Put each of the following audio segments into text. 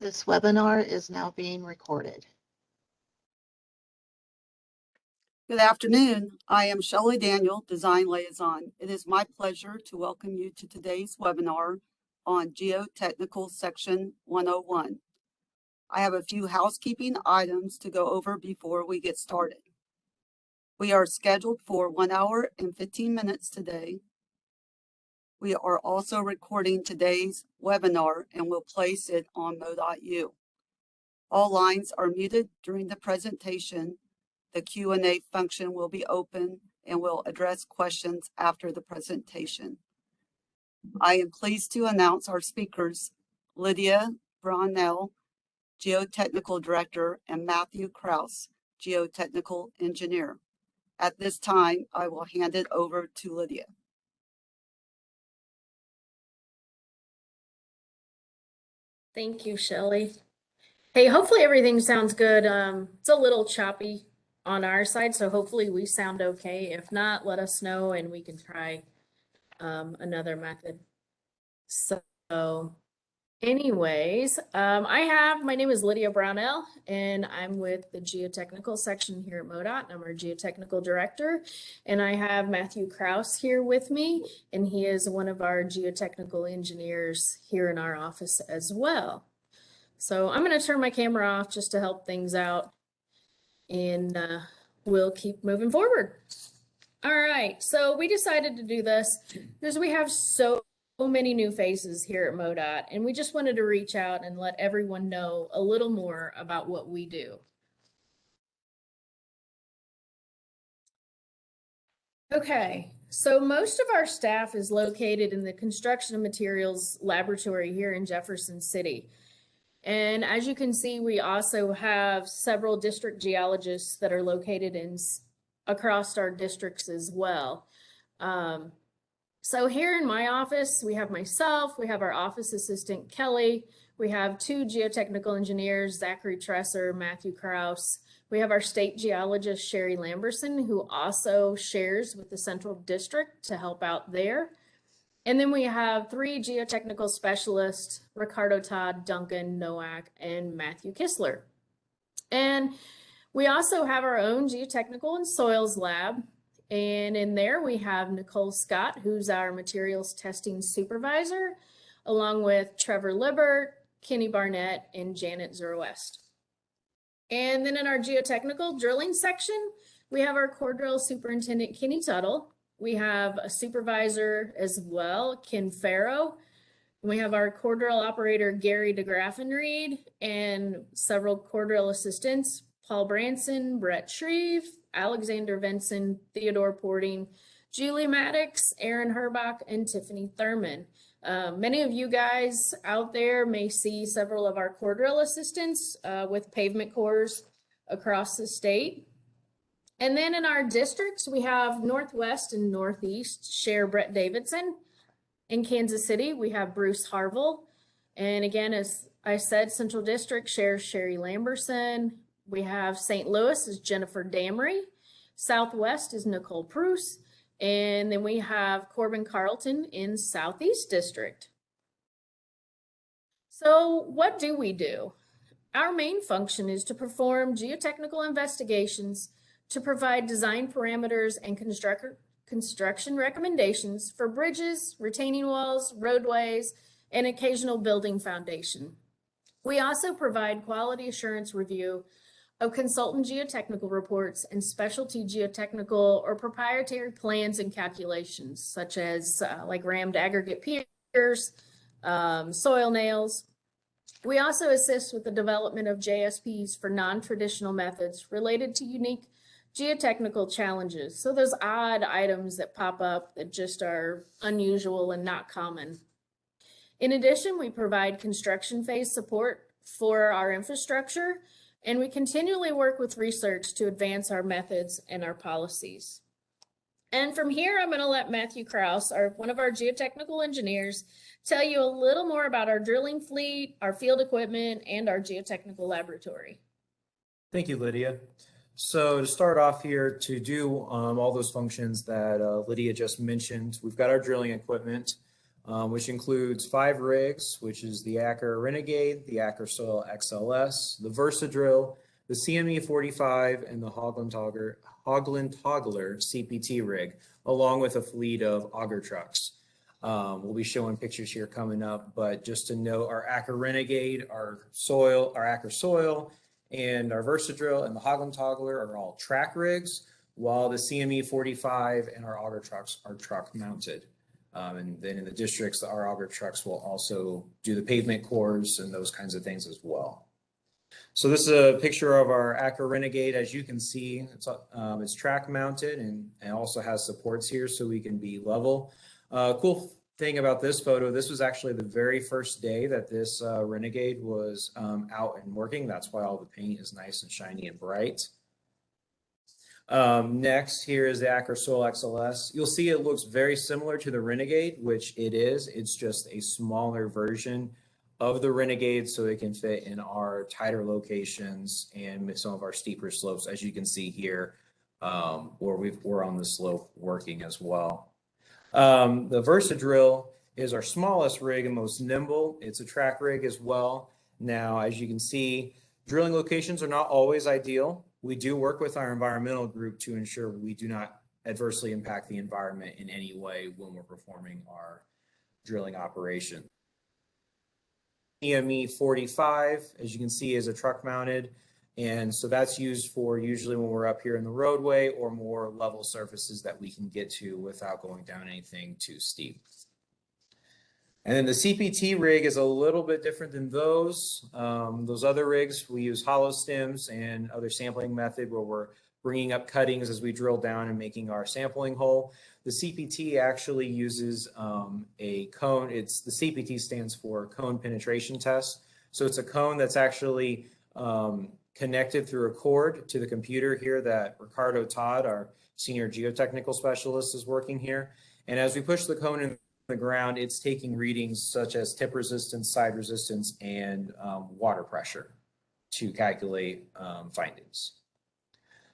This webinar is now being recorded. Good afternoon. I am Shelley Daniel, Design Liaison. It is my pleasure to welcome you to today's webinar on Geotechnical Section 101. I have a few housekeeping items to go over before we get started. We are scheduled for 1 hour and 15 minutes today. We are also recording today's webinar and will place it on Mo.u. All lines are muted during the presentation. The Q&A function will be open and will address questions after the presentation. I am pleased to announce our speakers, Lydia Brownell, Geotechnical Director, and Matthew Kraus, Geotechnical Engineer. At this time, I will hand it over to Lydia. Thank you, Shelley. Hey, hopefully everything sounds good. It's a little choppy on our side, so hopefully we sound okay. If not, let us know and we can try another method. So anyways, my name is Lydia Brownell, and I'm with the Geotechnical section here at MoDOT. I'm our Geotechnical Director, and I have Matthew Kraus here with me, and he is one of our geotechnical engineers here in our office as well. So I'm going to turn my camera off just to help things out, and we'll keep moving forward. All right, so we decided to do this because we have so many new faces here at MoDOT, and we just wanted to reach out and let everyone know a little more about what we do. Okay, so most of our staff is located in the Construction and Materials Laboratory here in Jefferson City. And as you can see, we also have several district geologists that are located across our districts as well. So here in my office, we have myself, we have our office assistant, Kelly, we have two geotechnical engineers, Zachary Tresser, Matthew Kraus. We have our state geologist, Sherry Lamberson, who also shares with the Central District to help out there. And then we have three geotechnical specialists, Ricardo Todd, Duncan Nowak, and Matthew Kistler. And we also have our own geotechnical and soils lab. And in there we have Nicole Scott, who's our materials testing supervisor, along with Trevor Libert, Kenny Barnett, and Janet Zerwest. And then in our geotechnical drilling section, we have our core drill superintendent, Kenny Tuttle. We have a supervisor as well, Ken Farrow. We have our core drill operator, Gary DeGraffenreed, and several core drill assistants, Paul Branson, Brett Shreve, Alexander Vinson, Theodore Porting, Julie Maddox, Aaron Herbach, and Tiffany Thurman. Many of you guys out there may see several of our core drill assistants with pavement cores across the state. And then in our districts, we have Northwest and Northeast share Brett Davidson. In Kansas City, we have Bruce Harville. And again, as I said, Central District shares Sherry Lamberson. We have St. Louis is Jennifer Damry. Southwest is Nicole Pruce. And then we have Corbin Carlton in Southeast District. So what do we do? Our main function is to perform geotechnical investigations to provide design parameters and construction recommendations for bridges, retaining walls, roadways, and occasional building foundation. We also provide quality assurance review of consultant geotechnical reports and specialty geotechnical or proprietary plans and calculations, such as like rammed aggregate piers, soil nails. We also assist with the development of JSPs for non-traditional methods related to unique geotechnical challenges. So those odd items that pop up that just are unusual and not common. In addition, we provide construction phase support for our infrastructure, and we continually work with research to advance our methods and our policies. And from here, I'm going to let Matthew Kraus, one of our geotechnical engineers, tell you a little more about our drilling fleet, our field equipment, and our geotechnical laboratory. Thank you, Lydia. So to start off here, to do all those functions that Lydia just mentioned, we've got our drilling equipment. which includes 5 rigs, which is the Acker Renegade, the Acker Soil XLS, the Versadrill, the CME 45, and the Hoagland Toggler CPT rig, along with a fleet of auger trucks. We'll be showing pictures here coming up, but just to note, our Acker Renegade, our Acker Soil, and our Versadrill and the Hoagland Toggler are all track rigs, while the CME 45 and our auger trucks are truck mounted. And then in the districts, our auger trucks will also do the pavement cores and those kinds of things as well. So this is a picture of our Acker Renegade. As you can see, it's track mounted and also has supports here so we can be level. Cool thing about this photo, this was actually the very first day that this Renegade was out and working. That's why all the paint is nice and shiny and bright. Next, here is the Acker Soil XLS. You'll see it looks very similar to the Renegade, which it is. It's just a smaller version of the Renegade, so it can fit in our tighter locations and some of our steeper slopes, as you can see here, where we're on the slope working as well. The Versadrill is our smallest rig and most nimble. It's a track rig as well. Now, as you can see, drilling locations are not always ideal. We do work with our environmental group to ensure we do not adversely impact the environment in any way when we're performing our drilling operation. CME 45, as you can see, is a truck mounted. And so that's used for usually when we're up here in the roadway or more level surfaces that we can get to without going down anything too steep. And then the CPT rig is a little bit different than those. Those other rigs, we use hollow stems and other sampling method where we're bringing up cuttings as we drill down and making our sampling hole. The CPT actually uses a cone. The CPT stands for cone penetration test. So it's a cone that's actually connected through a cord to the computer here that Ricardo Todd, our senior geotechnical specialist, is working here. And as we push the cone in the ground, it's taking readings such as tip resistance, side resistance, and water pressure to calculate findings.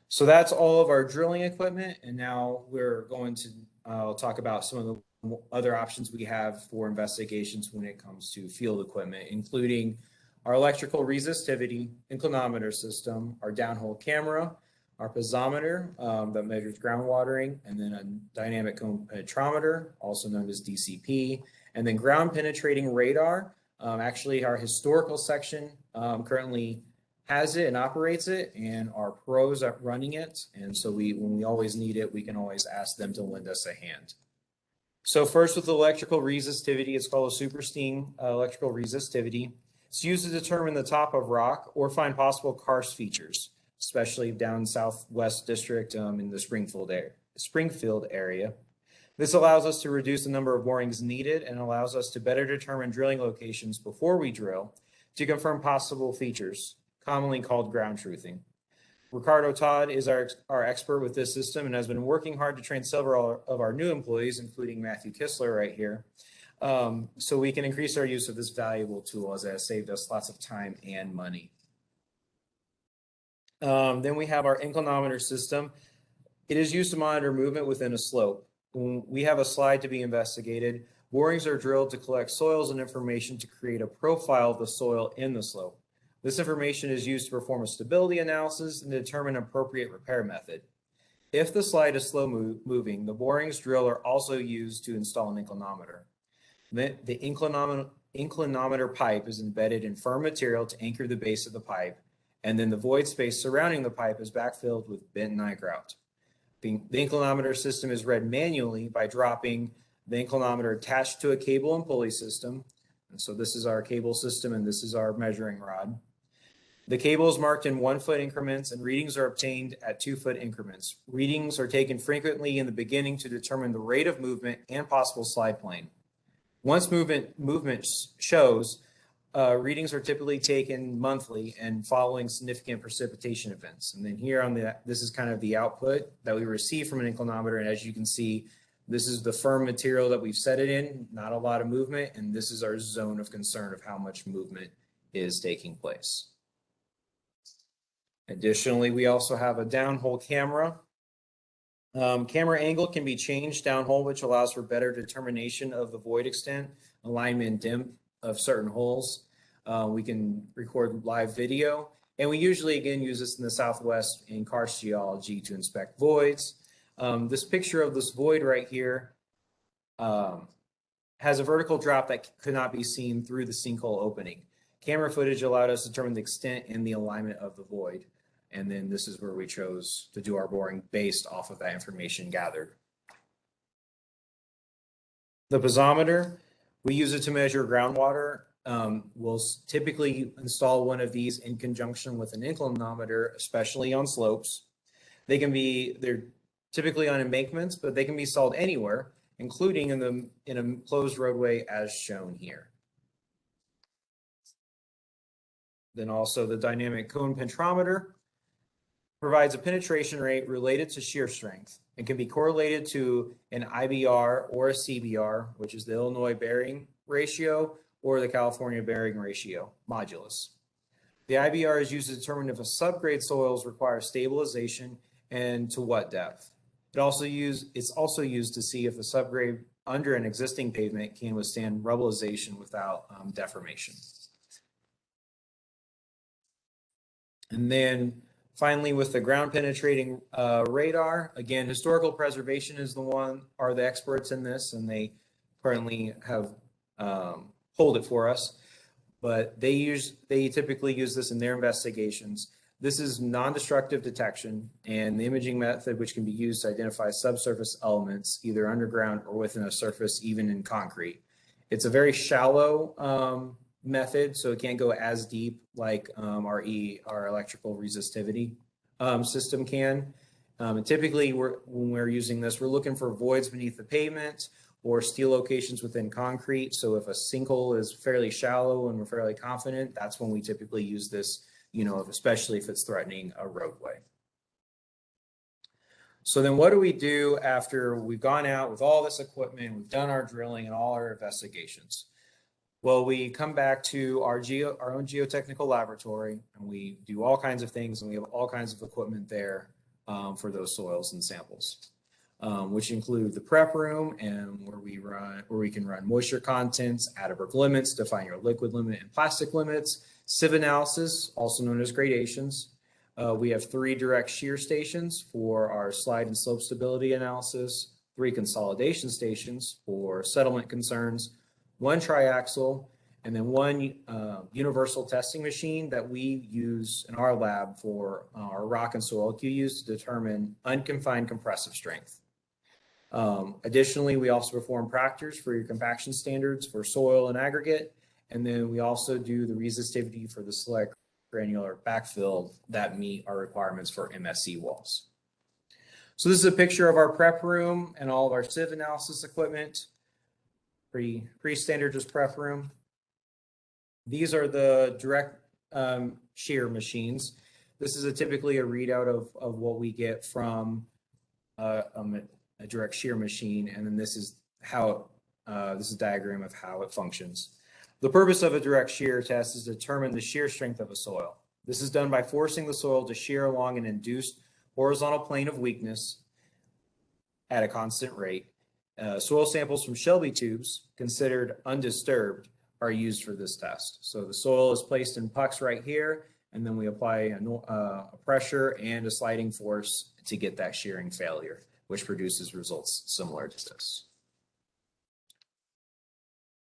So that's all of our drilling equipment. And now we're going to talk about some of the other options we have for investigations when it comes to field equipment, including our electrical resistivity inclinometer system, our downhole camera, our piezometer that measures ground watering, and then a dynamic cone penetrometer, also known as DCP, and then ground penetrating radar. Actually, our historical section currently has it and operates it, and our pros are running it. And so when we always need it, we can always ask them to lend us a hand. So first with electrical resistivity, it's called a supersteam electrical resistivity. It's used to determine the top of rock or find possible karst features, especially down Southwest District in the Springfield area. This allows us to reduce the number of borings needed and allows us to better determine drilling locations before we drill to confirm possible features, commonly called ground truthing. Ricardo Todd is our expert with this system and has been working hard to train several of our new employees, including Matthew Kistler right here, so we can increase our use of this valuable tool, as it has saved us lots of time and money. Then we have our inclinometer system. It is used to monitor movement within a slope. When we have a slide to be investigated, borings are drilled to collect soils and information to create a profile of the soil in the slope. This information is used to perform a stability analysis and determine an appropriate repair method. If the slide is slow moving, the borings drill are also used to install an inclinometer. The inclinometer pipe is embedded in firm material to anchor the base of the pipe, and then the void space surrounding the pipe is backfilled with bent nigrout. The inclinometer system is read manually by dropping the inclinometer attached to a cable and pulley system. And so this is our cable system and this is our measuring rod. The cable is marked in 1 foot increments and readings are obtained at 2 foot increments. Readings are taken frequently in the beginning to determine the rate of movement and possible slide plane. Once movement shows, readings are typically taken monthly and following significant precipitation events. And then here on this is kind of the output that we receive from an inclinometer. And as you can see, this is the firm material that we've set it in, not a lot of movement. And this is our zone of concern of how much movement is taking place. Additionally, we also have a downhole camera. Camera angle can be changed downhole, which allows for better determination of the void extent, alignment, and depth of certain holes. We can record live video, and we usually, again, use this in the Southwest in karst geology to inspect voids. This picture of this void right here has a vertical drop that could not be seen through the sinkhole opening. Camera footage allowed us to determine the extent and the alignment of the void. And then this is where we chose to do our boring based off of that information gathered. The piezometer, we use it to measure groundwater. We'll typically install one of these in conjunction with an inclinometer, especially on slopes. They're typically on embankments, but they can be installed anywhere, including in a closed roadway as shown here. Then also the dynamic cone penetrometer provides a penetration rate related to shear strength and can be correlated to an IBR or a CBR, which is the Illinois bearing ratio or the California bearing ratio modulus. The IBR is used to determine if a subgrade soils require stabilization and to what depth. It's also used to see if the subgrade under an existing pavement can withstand rubbleization without deformation. And then finally, with the ground penetrating radar, again, historical preservation are the experts in this, and they currently have hold it for us. But they typically use this in their investigations. This is non-destructive detection and the imaging method which can be used to identify subsurface elements either underground or within a surface, even in concrete. It's a very shallow method, so it can't go as deep like our electrical resistivity system can. And typically, when we're using this, we're looking for voids beneath the pavement or steel locations within concrete. So if a sinkhole is fairly shallow and we're fairly confident, that's when we typically use this, especially if it's threatening a roadway. So then what do we do after we've gone out with all this equipment, we've done our drilling and all our investigations? Well, we come back to our own geotechnical laboratory, and we do all kinds of things, and we have all kinds of equipment there for those soils and samples, which include the prep room and where we can run moisture contents, Atterberg limits, define your liquid limit and plastic limits, sieve analysis, also known as gradations. We have 3 direct shear stations for our slide and slope stability analysis, 3 consolidation stations for settlement concerns, 1 triaxle, and then 1 universal testing machine that we use in our lab for our rock and soil QUs to determine unconfined compressive strength. Additionally, we also perform practors for your compaction standards for soil and aggregate, and then we also do the resistivity for the select granular backfill that meet our requirements for MSC walls. So this is a picture of our prep room and all of our sieve analysis equipment. Pretty standard just prep room. These are the direct shear machines. This is typically a readout of what we get from a direct shear machine, and then this is this is a diagram of how it functions. The purpose of a direct shear test is to determine the shear strength of a soil. This is done by forcing the soil to shear along an induced horizontal plane of weakness at a constant rate. Soil samples from Shelby tubes, considered undisturbed, are used for this test. So the soil is placed in pucks right here, and then we apply a pressure and a sliding force to get that shearing failure, which produces results similar to this.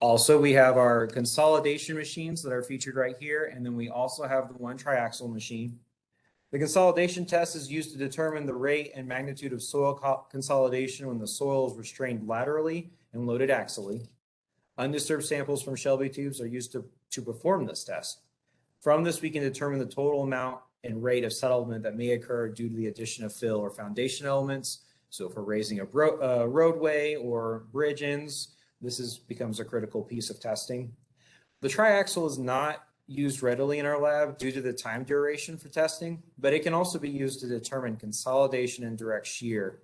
Also, we have our consolidation machines that are featured right here, and then we also have the 1 triaxle machine. The consolidation test is used to determine the rate and magnitude of soil consolidation when the soil is restrained laterally and loaded axially. Undisturbed samples from Shelby tubes are used to perform this test. From this, we can determine the total amount and rate of settlement that may occur due to the addition of fill or foundation elements. So if we're raising a roadway or bridge ends, this becomes a critical piece of testing. The triaxle is not used readily in our lab due to the time duration for testing, but it can also be used to determine consolidation and direct shear.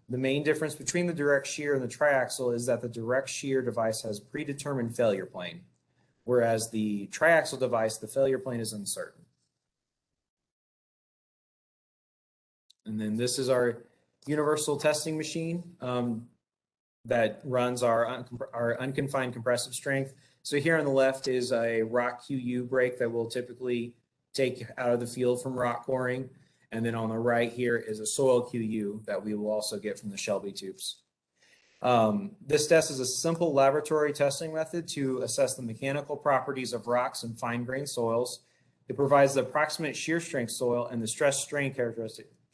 The main difference between the direct shear and the triaxle is that the direct shear device has predetermined failure plane, whereas the triaxle device, the failure plane is uncertain. And then this is our universal testing machine that runs our unconfined compressive strength. So here on the left is a rock QU brake that we'll typically take out of the field from rock coring. And then on the right here is a soil QU that we will also get from the Shelby tubes. This test is a simple laboratory testing method to assess the mechanical properties of rocks and fine-grained soils. It provides the approximate shear strength soil and the stress strain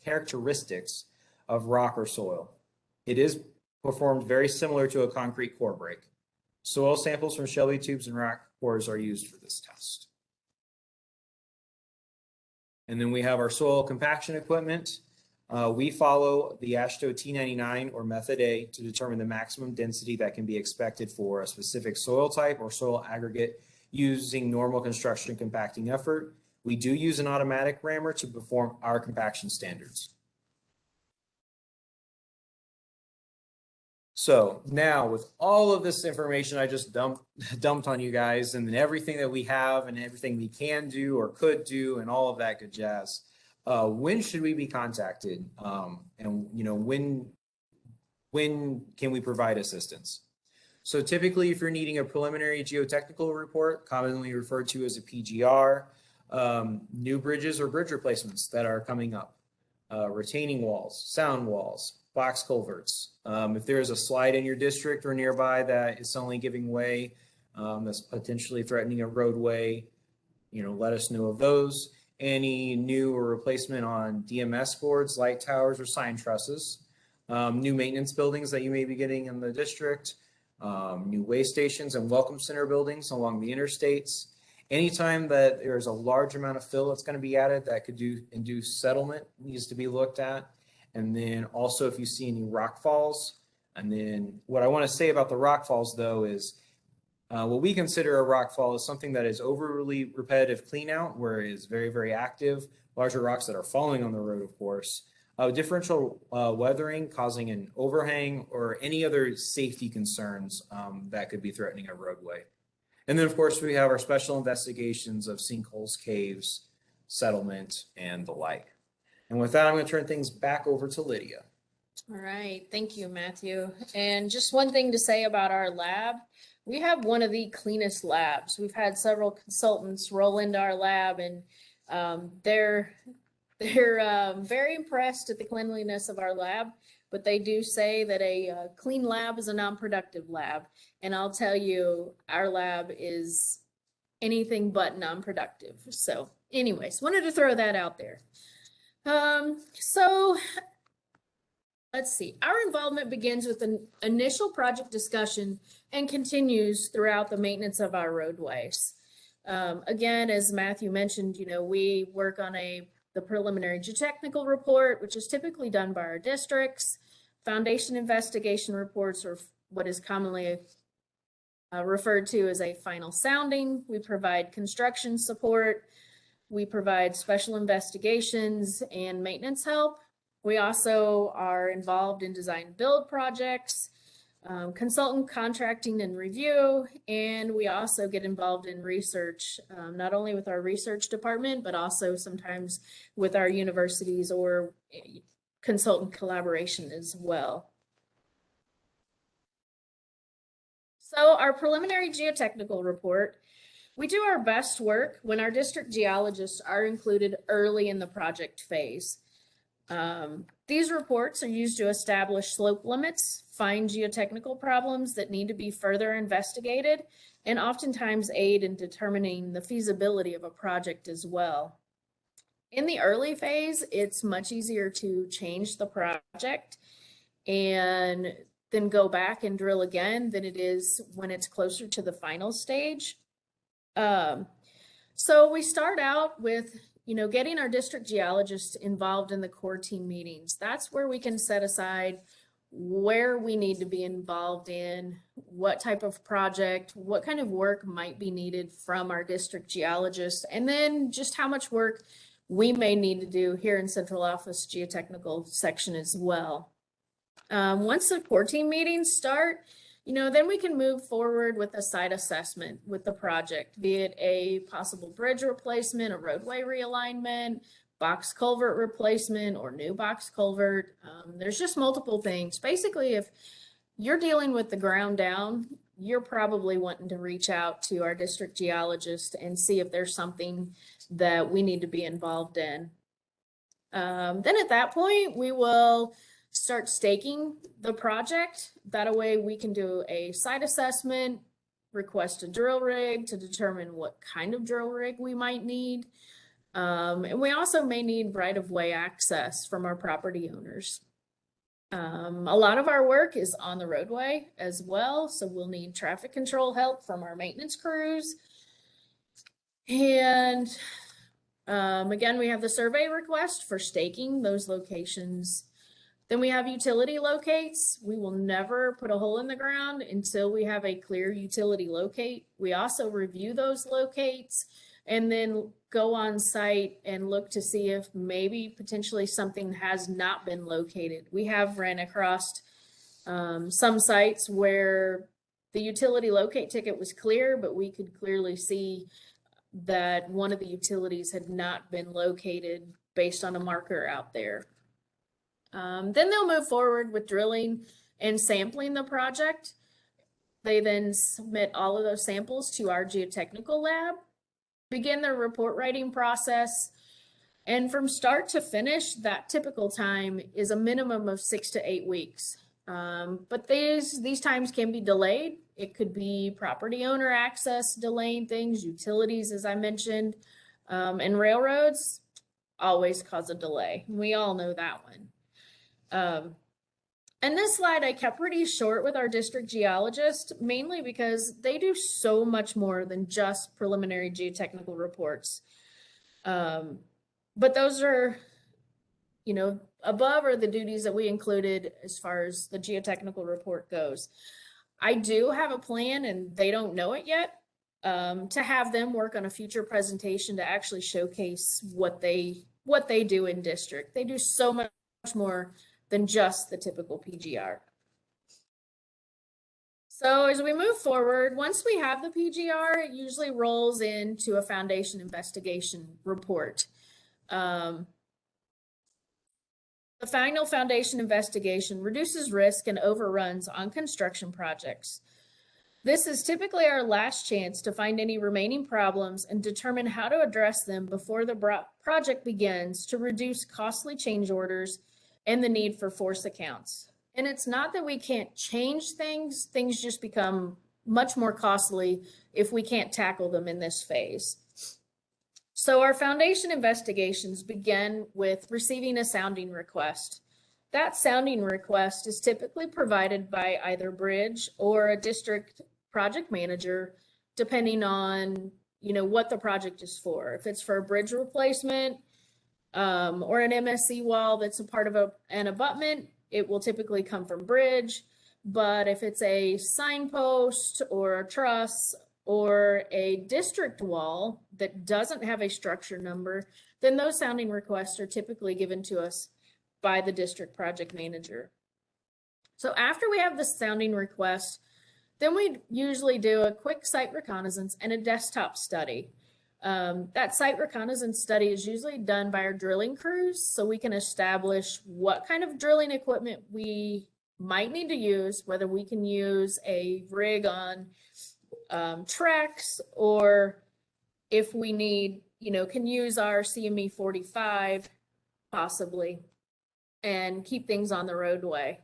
characteristics of rock or soil. It is performed very similar to a concrete core break. Soil samples from Shelby tubes and rock cores are used for this test. And then we have our soil compaction equipment. We follow the AASHTO T99 or Method A to determine the maximum density that can be expected for a specific soil type or soil aggregate using normal construction compacting effort. We do use an automatic rammer to perform our compaction standards. So now with all of this information I just dumped on you guys, and then everything that we have and everything we can do or could do and all of that good jazz, when should we be contacted? And you know, when can we provide assistance? So typically if you're needing a preliminary geotechnical report, commonly referred to as a PGR, new bridges or bridge replacements that are coming up, retaining walls, sound walls, box culverts. If there is a slide in your district or nearby that is suddenly giving way, that's potentially threatening a roadway, you know, let us know of those. Any new or replacement on DMS boards, light towers, or sign trusses. New maintenance buildings that you may be getting in the district. New way stations and welcome center buildings along the interstates. Anytime that there's a large amount of fill that's going to be added that could induce settlement needs to be looked at. And then also if you see any rock falls. And then what I want to say about the rock falls though is what we consider a rock fall is something that is overly repetitive clean out where it is very, very active, larger rocks that are falling on the road, of course. Differential weathering causing an overhang or any other safety concerns that could be threatening a roadway. And then of course we have our special investigations of sinkholes, caves, settlement, and the like. And with that, I'm going to turn things back over to Lydia. All right, thank you, Matthew. And just one thing to say about our lab, we have one of the cleanest labs. We've had several consultants roll into our lab, and they're very impressed at the cleanliness of our lab, but they do say that a clean lab is a non-productive lab. And I'll tell you, our lab is anything but non-productive. So anyways, wanted to throw that out there. So let's see, our involvement begins with an initial project discussion and continues throughout the maintenance of our roadways. Again, as Matthew mentioned, you know, we work on the preliminary geotechnical report, which is typically done by our districts, foundation investigation reports, or what is commonly referred to as a final sounding. We provide construction support. We provide special investigations and maintenance help. We also are involved in design build projects, consultant contracting and review, and we also get involved in research, not only with our research department, but also sometimes with our universities or consultant collaboration as well. So our preliminary geotechnical report, we do our best work when our district geologists are included early in the project phase. These reports are used to establish slope limits, find geotechnical problems that need to be further investigated, and oftentimes aid in determining the feasibility of a project as well. In the early phase, it's much easier to change the project and then go back and drill again than it is when it's closer to the final stage. So we start out with, you know, getting our district geologists involved in the core team meetings. That's where we can set aside where we need to be involved in, what type of project, what kind of work might be needed from our district geologists, and then just how much work we may need to do here in central office geotechnical section as well. Once the core team meetings start, you know, then we can move forward with a site assessment with the project, be it a possible bridge replacement, a roadway realignment, box culvert replacement or new box culvert. There's just multiple things. Basically, if you're dealing with the ground down, you're probably wanting to reach out to our district geologist and see if there's something that we need to be involved in. Then at that point, we will start staking the project. That way we can do a site assessment, request a drill rig to determine what kind of drill rig we might need. And we also may need right-of-way access from our property owners. A lot of our work is on the roadway as well, so we'll need traffic control help from our maintenance crews. And again, we have the survey request for staking those locations. Then we have utility locates. We will never put a hole in the ground until we have a clear utility locate. We also review those locates and then go on site and look to see if maybe potentially something has not been located. We have ran across some sites where the utility locate ticket was clear, but we could clearly see that one of the utilities had not been located based on a marker out there. Then they'll move forward with drilling and sampling the project. They then submit all of those samples to our geotechnical lab, begin their report writing process, and from start to finish, that typical time is a minimum of 6 to 8 weeks. But these times can be delayed. It could be property owner access delaying things, utilities, as I mentioned, and railroads always cause a delay. We all know that one. And this slide I kept pretty short with our district geologist, mainly because they do so much more than just preliminary geotechnical reports. But those are, you know, above are the duties that we included as far as the geotechnical report goes. I do have a plan, and they don't know it yet, to have them work on a future presentation to actually showcase what they do in district. They do so much more than just the typical PGR. So as we move forward, once we have the PGR, it usually rolls into a foundation investigation report. The final foundation investigation reduces risk and overruns on construction projects. This is typically our last chance to find any remaining problems and determine how to address them before the project begins to reduce costly change orders and the need for force accounts. And it's not that we can't change things, things just become much more costly if we can't tackle them in this phase. So our foundation investigations begin with receiving a sounding request. That sounding request is typically provided by either Bridge or a district project manager, depending on, you know, what the project is for. If it's for a bridge replacement, or an MSC wall that's a part of an abutment, it will typically come from Bridge. But if it's a signpost or a truss or a district wall that doesn't have a structure number, then those sounding requests are typically given to us by the district project manager. So after we have the sounding request, then we usually do a quick site reconnaissance and a desktop study. That site reconnaissance study is usually done by our drilling crews, so we can establish what kind of drilling equipment we might need to use, whether we can use a rig on Trex, or if we need, you know, can use our CME 45 possibly, and keep things on the roadway.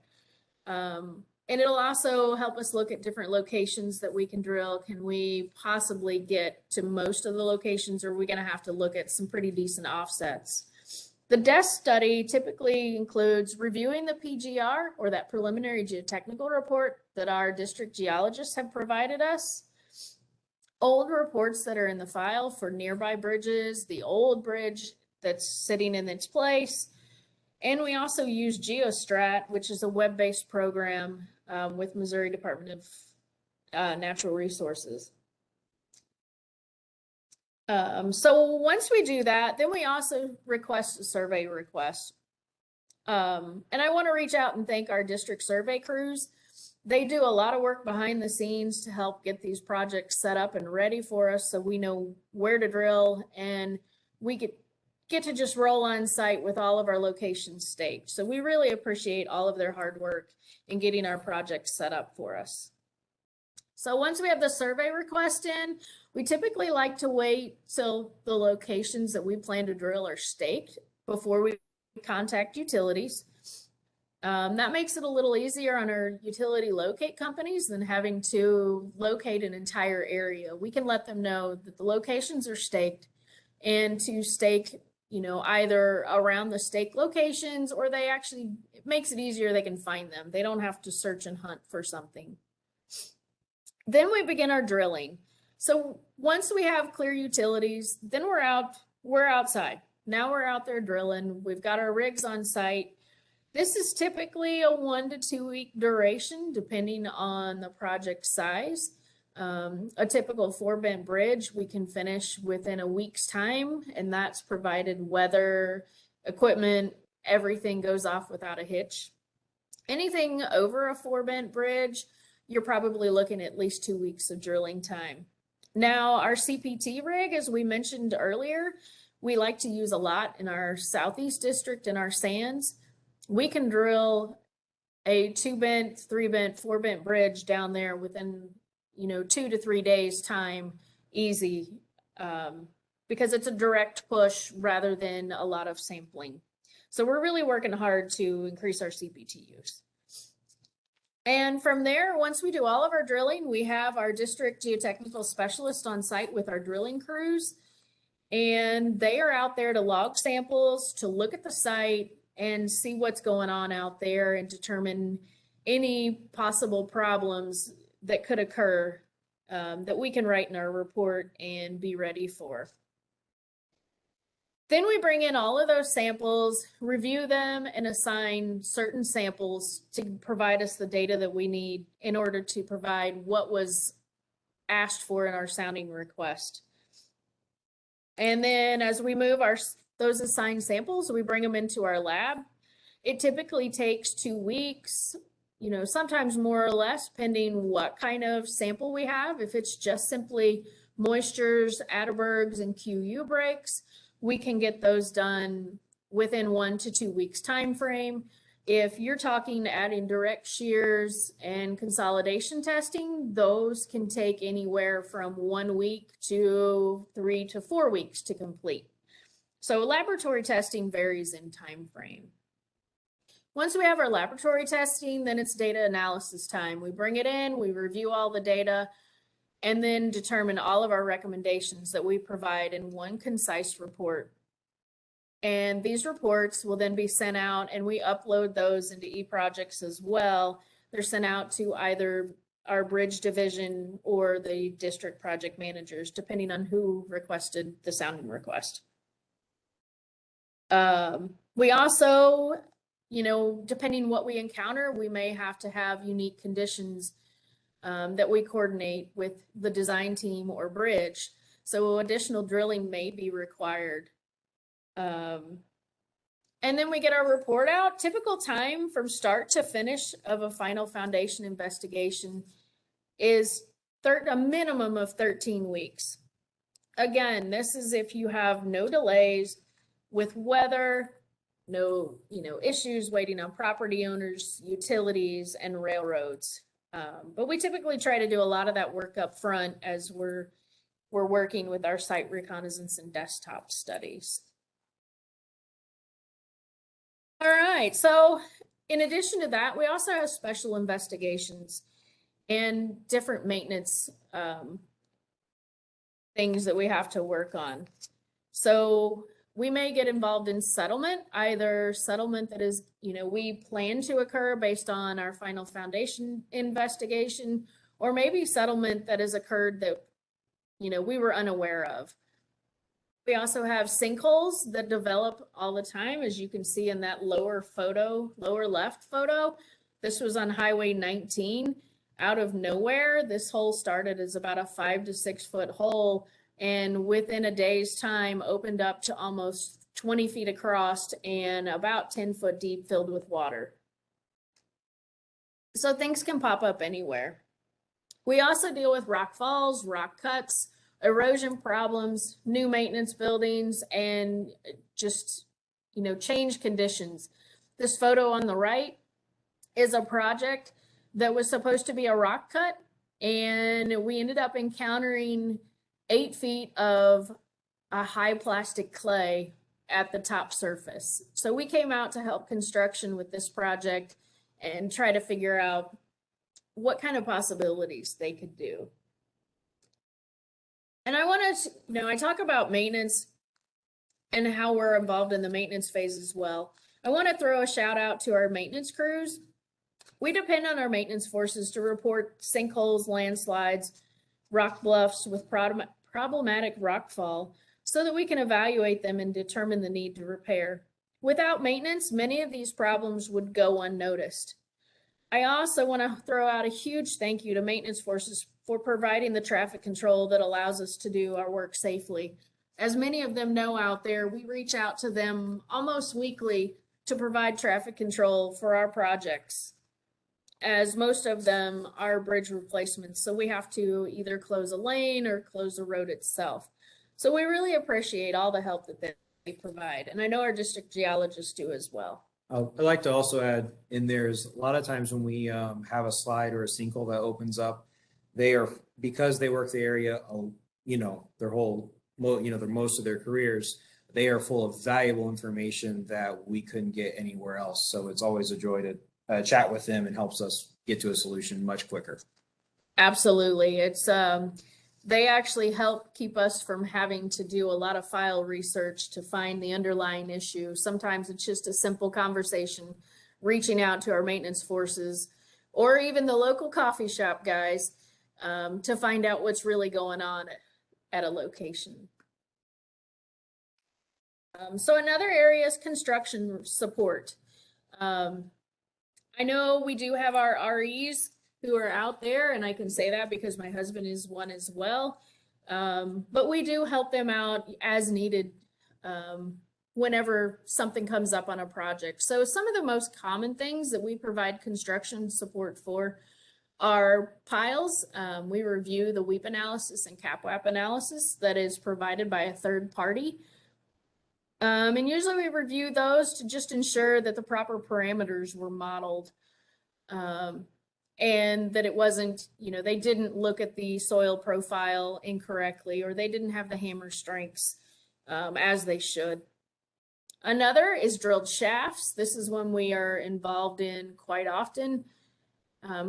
And it'll also help us look at different locations that we can drill. Can we possibly get to most of the locations, or are we going to have to look at some pretty decent offsets? The desk study typically includes reviewing the PGR, or that preliminary geotechnical report that our district geologists have provided us, old reports that are in the file for nearby bridges, the old bridge that's sitting in its place. And we also use GeoStrat, which is a web-based program with Missouri Department of Natural Resources. So once we do that, then we also request a survey request. And I want to reach out and thank our district survey crews. They do a lot of work behind the scenes to help get these projects set up and ready for us, so we know where to drill and we get get to just roll on site with all of our locations staked. So we really appreciate all of their hard work in getting our project set up for us. So once we have the survey request in, we typically like to wait till the locations that we plan to drill are staked before we contact utilities. That makes it a little easier on our utility locate companies than having to locate an entire area. We can let them know that the locations are staked and to stake, you know, either around the stake locations, or they actually, it makes it easier, they can find them. They don't have to search and hunt for something. Then we begin our drilling. So once we have clear utilities, then we're outside. Now we're out there drilling. We've got our rigs on site. This is typically a 1 to 2 week duration, depending on the project size. A typical 4-bent bridge we can finish within a week's time, and that's provided weather, equipment, everything goes off without a hitch. Anything over a 4-bent bridge, you're probably looking at least 2 weeks of drilling time. Now, our CPT rig, as we mentioned earlier, we like to use a lot in our Southeast District and our sands. We can drill a 2-bent, 3-bent, 4-bent bridge down there within, you know, 2 to 3 days time, easy, because it's a direct push rather than a lot of sampling. So we're really working hard to increase our CPT use. And from there, once we do all of our drilling, we have our district geotechnical specialist on site with our drilling crews, and they are out there to log samples, to look at the site and see what's going on out there and determine any possible problems that could occur that we can write in our report and be ready for. Then we bring in all of those samples, review them, and assign certain samples to provide us the data that we need in order to provide what was asked for in our sounding request. And then as we move those assigned samples, we bring them into our lab. It typically takes 2 weeks, you know, sometimes more or less, depending what kind of sample we have. If it's just simply moistures, Atterbergs, and QU breaks, we can get those done within 1 to 2 weeks time frame. If you're talking adding direct shears and consolidation testing, those can take anywhere from 1 week to 3 to 4 weeks to complete. So laboratory testing varies in time frame. Once we have our laboratory testing, then it's data analysis time. We bring it in, we review all the data, and then determine all of our recommendations that we provide in one concise report. And these reports will then be sent out, and we upload those into eProjects as well. They're sent out to either our bridge division or the district project managers, depending on who requested the sounding request. We also, you know, depending what we encounter, we may have to have unique conditions that we coordinate with the design team or bridge. So additional drilling may be required. And then we get our report out. Typical time from start to finish of a final foundation investigation is a minimum of 13 weeks. Again, this is if you have no delays with weather, no, you know, issues waiting on property owners, utilities, and railroads. But we typically try to do a lot of that work up front as we're working with our site reconnaissance and desktop studies. All right, so in addition to that, we also have special investigations and different maintenance things that we have to work on. So we may get involved in settlement, either settlement that is, you know, we plan to occur based on our final foundation investigation, or maybe settlement that has occurred that, you know, we were unaware of. We also have sinkholes that develop all the time, as you can see in that lower left photo. This was on Highway 19. Out of nowhere, this hole started as about a 5 to 6 foot hole, and within a day's time opened up to almost 20 feet across and about 10 foot deep, filled with water. So things can pop up anywhere. We also deal with rock falls, rock cuts, erosion problems, new maintenance buildings, and just, change conditions. This photo on the right is a project that was supposed to be a rock cut, and we ended up encountering 8 feet of a high plastic clay at the top surface. So we came out to help construction with this project and try to figure out what kind of possibilities they could do. And I want to, I talk about maintenance and how we're involved in the maintenance phase as well. I want to throw a shout out to our maintenance crews. We depend on our maintenance forces to report sinkholes, landslides, rock bluffs with problematic rockfall so that we can evaluate them and determine the need to repair. Without maintenance, many of these problems would go unnoticed. I also want to throw out a huge thank you to maintenance forces for providing the traffic control that allows us to do our work safely. As many of them know out there, we reach out to them almost weekly to provide traffic control for our projects, as most of them are bridge replacements. So we have to either close a lane or close the road itself. So we really appreciate all the help that they provide. And I know our district geologists do as well. I'd like to also add in there's a lot of times when we have a slide or a sinkhole that opens up, because they work the area, their whole, their most of their careers, they are full of valuable information that we couldn't get anywhere else. So it's always a joy to chat with them and helps us get to a solution much quicker. Absolutely. It's they actually help keep us from having to do a lot of file research to find the underlying issue. Sometimes it's just a simple conversation, reaching out to our maintenance forces or even the local coffee shop guys to find out what's really going on at a location. So another area is construction support. I know we do have our REs who are out there, and I can say that because my husband is one as well. But we do help them out as needed whenever something comes up on a project. So some of the most common things that we provide construction support for are piles. We review the WEAP analysis and CAPWAP analysis that is provided by a third party. And usually we review those to just ensure that the proper parameters were modeled. And that it wasn't, they didn't look at the soil profile incorrectly, or they didn't have the hammer strengths as they should. Another is drilled shafts. This is one we are involved in quite often.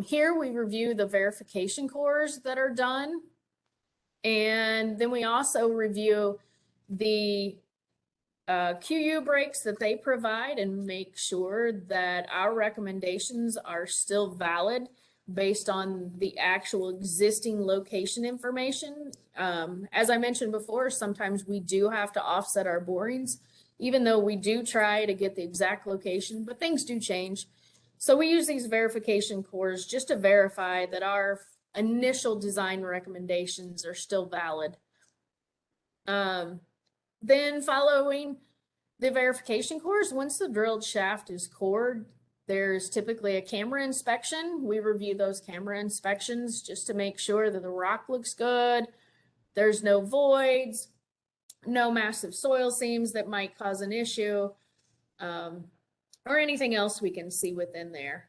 Here we review the verification cores that are done. And then we also review the QU breaks that they provide and make sure that our recommendations are still valid based on the actual existing location information. As I mentioned before, sometimes we do have to offset our borings, even though we do try to get the exact location, but things do change. So we use these verification cores just to verify that our initial design recommendations are still valid. Then following the verification cores, once the drilled shaft is cored, there's typically a camera inspection. We review those camera inspections just to make sure that the rock looks good, there's no voids, no massive soil seams that might cause an issue, or anything else we can see within there.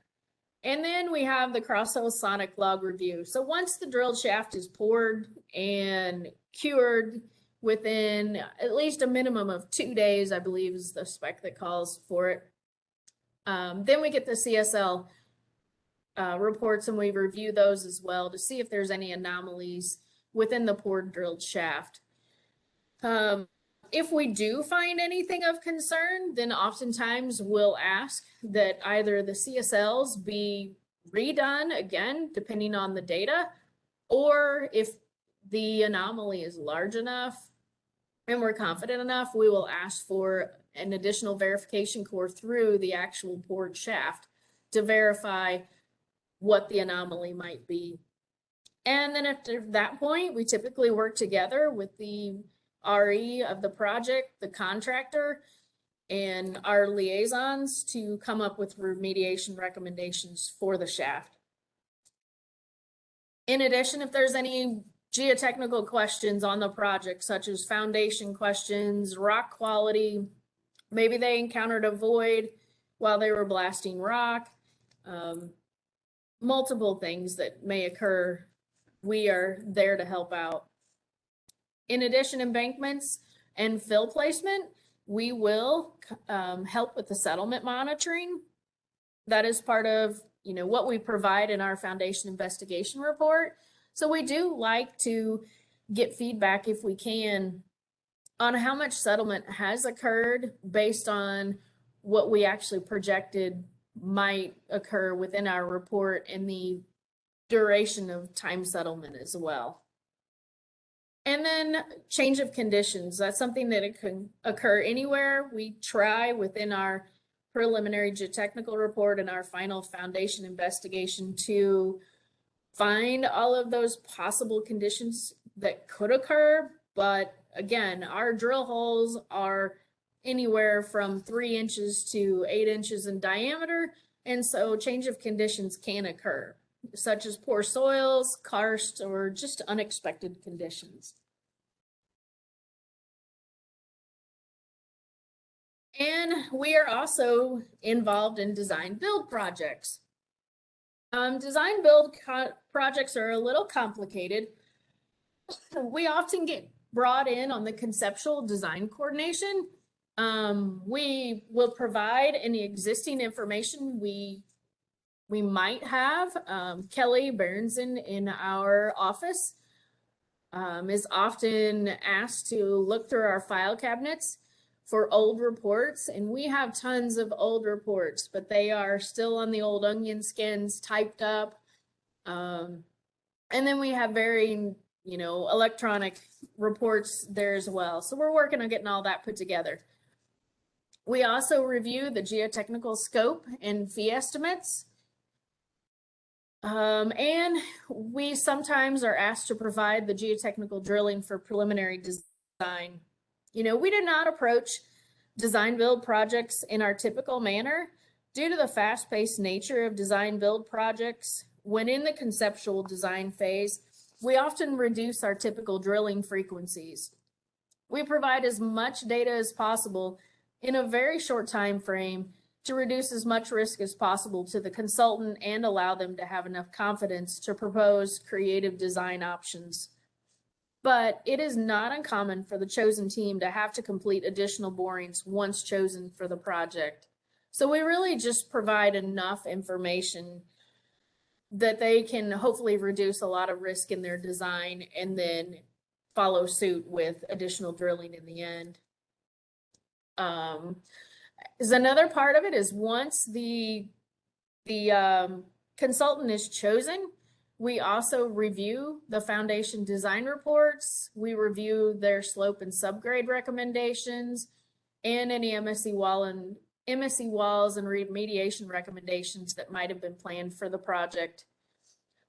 And then we have the cross-hole sonic log review. So once the drilled shaft is poured and cured, within at least a minimum of 2 days, I believe is the spec that calls for it. Then we get the CSL reports and we review those as well to see if there's any anomalies within the poured drilled shaft. If we do find anything of concern, then oftentimes we'll ask that either the CSLs be redone again, depending on the data, or if the anomaly is large enough and we're confident enough, we will ask for an additional verification core through the actual poured shaft to verify what the anomaly might be. And then at that point, we typically work together with the RE of the project, the contractor, and our liaisons to come up with remediation recommendations for the shaft. In addition, if there's any geotechnical questions on the project, such as foundation questions, rock quality. Maybe they encountered a void while they were blasting rock. Multiple things that may occur. We are there to help out. In addition, embankments and fill placement, we will help with the settlement monitoring. That is part of, what we provide in our foundation investigation report. So we do like to get feedback if we can on how much settlement has occurred based on what we actually projected might occur within our report and the duration of time settlement as well. And then change of conditions. That's something that it can occur anywhere. We try within our preliminary geotechnical report and our final foundation investigation to find all of those possible conditions that could occur. But again, our drill holes are anywhere from 3 inches to 8 inches in diameter. And so change of conditions can occur, such as poor soils, karst, or just unexpected conditions. And we are also involved in design build projects. Design build projects are a little complicated. We often get brought in on the conceptual design coordination. We will provide any existing information we might have. Kelly Berenson in our office is often asked to look through our file cabinets for old reports, and we have tons of old reports, but they are still on the old onion skins, typed up. And then we have varying, electronic reports there as well. So we're working on getting all that put together. We also review the geotechnical scope and fee estimates. And we sometimes are asked to provide the geotechnical drilling for preliminary design. We do not approach design build projects in our typical manner due to the fast-paced nature of design build projects. When in the conceptual design phase, we often reduce our typical drilling frequencies. We provide as much data as possible in a very short time frame to reduce as much risk as possible to the consultant and allow them to have enough confidence to propose creative design options. But it is not uncommon for the chosen team to have to complete additional borings once chosen for the project. So we really just provide enough information that they can hopefully reduce a lot of risk in their design and then follow suit with additional drilling in the end. Is another part of it is once the consultant is chosen, we also review the foundation design reports. We review their slope and subgrade recommendations and any MSE walls and remediation recommendations that might have been planned for the project.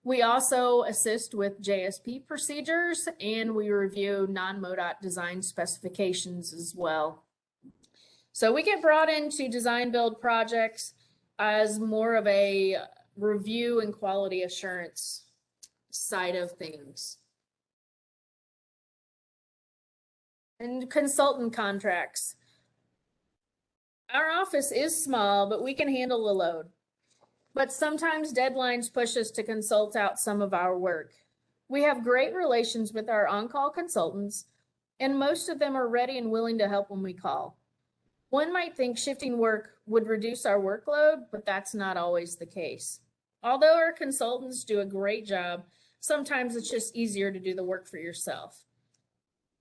We also assist with JSP procedures and we review non-MoDOT design specifications as well. So we get brought into design build projects as more of a review and quality assurance side of things. And consultant contracts. Our office is small, but we can handle the load. But sometimes deadlines push us to consult out some of our work. We have great relations with our on-call consultants, and most of them are ready and willing to help when we call. One might think shifting work would reduce our workload, but that's not always the case. Although our consultants do a great job, sometimes it's just easier to do the work for yourself.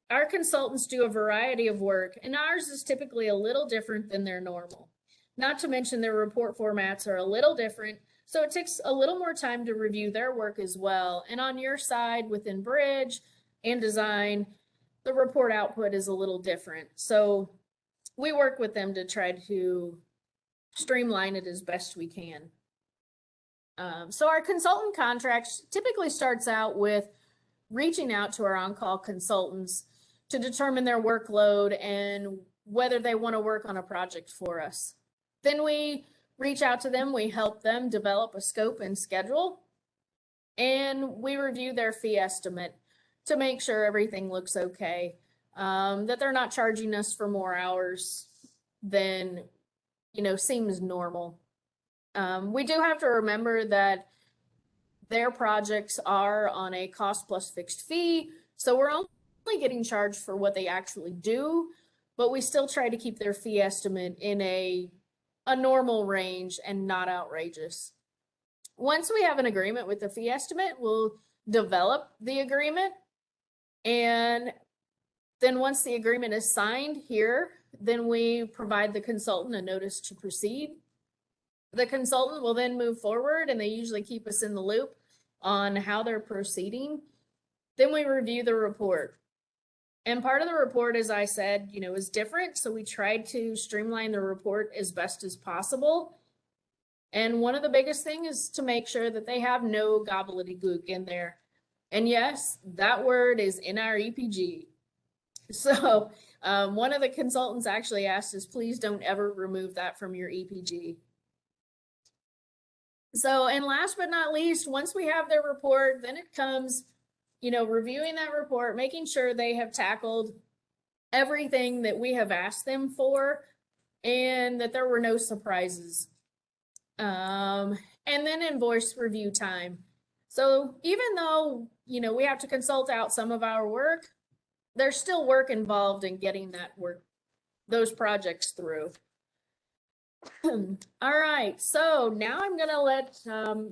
Our consultants do a variety of work, and ours is typically a little different than their normal. Not to mention their report formats are a little different, so it takes a little more time to review their work as well. And on your side, within Bridge and design, the report output is a little different. So we work with them to try to streamline it as best we can. So our consultant contracts typically starts out with reaching out to our on-call consultants to determine their workload and whether they want to work on a project for us. Then we reach out to them, we help them develop a scope and schedule, and we review their fee estimate. to make sure everything looks okay. That they're not charging us for more hours than, seems normal. We do have to remember that their projects are on a cost plus fixed fee, so we're only getting charged for what they actually do, but we still try to keep their fee estimate in a normal range and not outrageous. Once we have an agreement with the fee estimate, we'll develop the agreement, and then once the agreement is signed here, then we provide the consultant a notice to proceed. The consultant will then move forward, and they usually keep us in the loop on how they're proceeding. Then we review the report. And part of the report, as I said, is different. So we tried to streamline the report as best as possible. And one of the biggest things is to make sure that they have no gobbledygook in there. And yes, that word is in our EPG. So one of the consultants actually asked us, please don't ever remove that from your EPG. So, and last but not least, once we have their report, then it comes, reviewing that report, making sure they have tackled everything that we have asked them for and that there were no surprises. And then invoice review time. So even though, we have to consult out some of our work, there's still work involved in getting that work, those projects through. All right, so now I'm going to let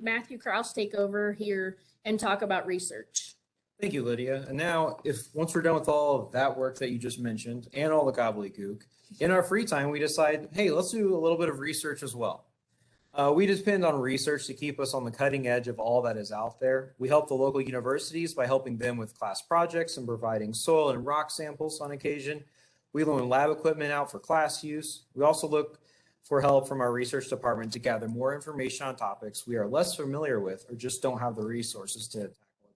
Matthew Krause take over here and talk about research. Thank you, Lydia. And now, once we're done with all of that work that you just mentioned and all the gobbledygook, in our free time, we decide, hey, let's do a little bit of research as well. We depend on research to keep us on the cutting edge of all that is out there. We help the local universities by helping them with class projects and providing soil and rock samples on occasion. We loan lab equipment out for class use. We also look for help from our research department to gather more information on topics we are less familiar with or just don't have the resources to tackle a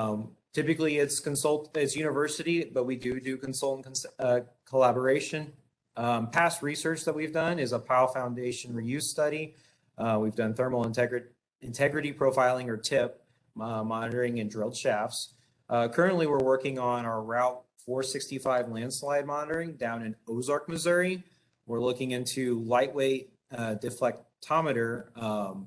task. Typically it's university, but we do consultant collaboration. Past research that we've done is a pile foundation reuse study. We've done thermal integrity profiling, or TIP, monitoring in drilled shafts. Currently, we're working on our Route 465 landslide monitoring down in Ozark, Missouri. We're looking into lightweight deflectometer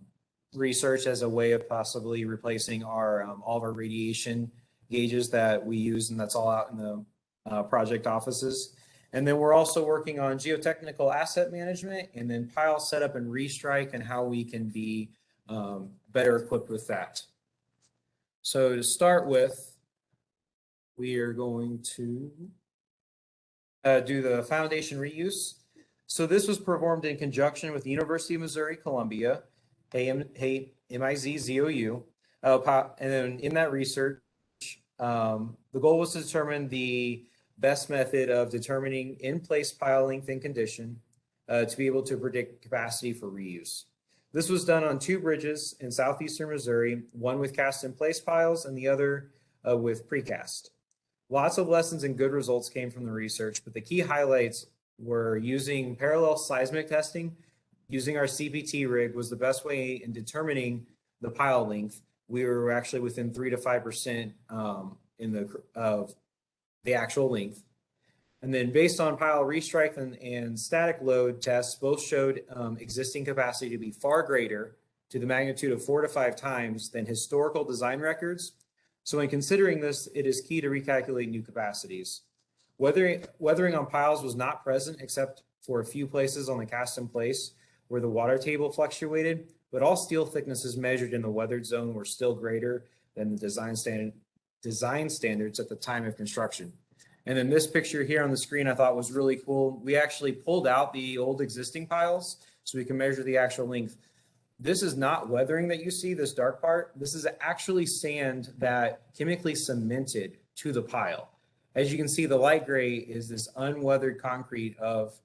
research as a way of possibly replacing all of our radiation gauges that we use, and that's all out in the project offices. And then we're also working on geotechnical asset management, and then pile setup and restrike, and how we can be better equipped with that. So to start with, we are going to do the foundation reuse. So this was performed in conjunction with the University of Missouri Columbia, MIZ-ZOU, and then in that research, the goal was to determine the best method of determining in-place pile length and condition to be able to predict capacity for reuse. This was done on 2 bridges in southeastern Missouri, one with cast-in-place piles and the other with precast. Lots of lessons and good results came from the research, but the key highlights were using parallel seismic testing. Using our CPT rig was the best way in determining the pile length. We were actually within 3 to 5% of the actual length. And then based on pile restrike and static load tests, both showed existing capacity to be far greater, to the magnitude of 4 to 5 times, than historical design records. So in considering this, it is key to recalculate new capacities. Weathering on piles was not present except for a few places on the cast in place where the water table fluctuated, but all steel thicknesses measured in the weathered zone were still greater than the design standards at the time of construction. And then this picture here on the screen I thought was really cool. We actually pulled out the old existing piles so we can measure the actual length. This is not weathering that you see, this dark part. This is actually sand that chemically cemented to the pile. As you can see, the light gray is this unweathered concrete of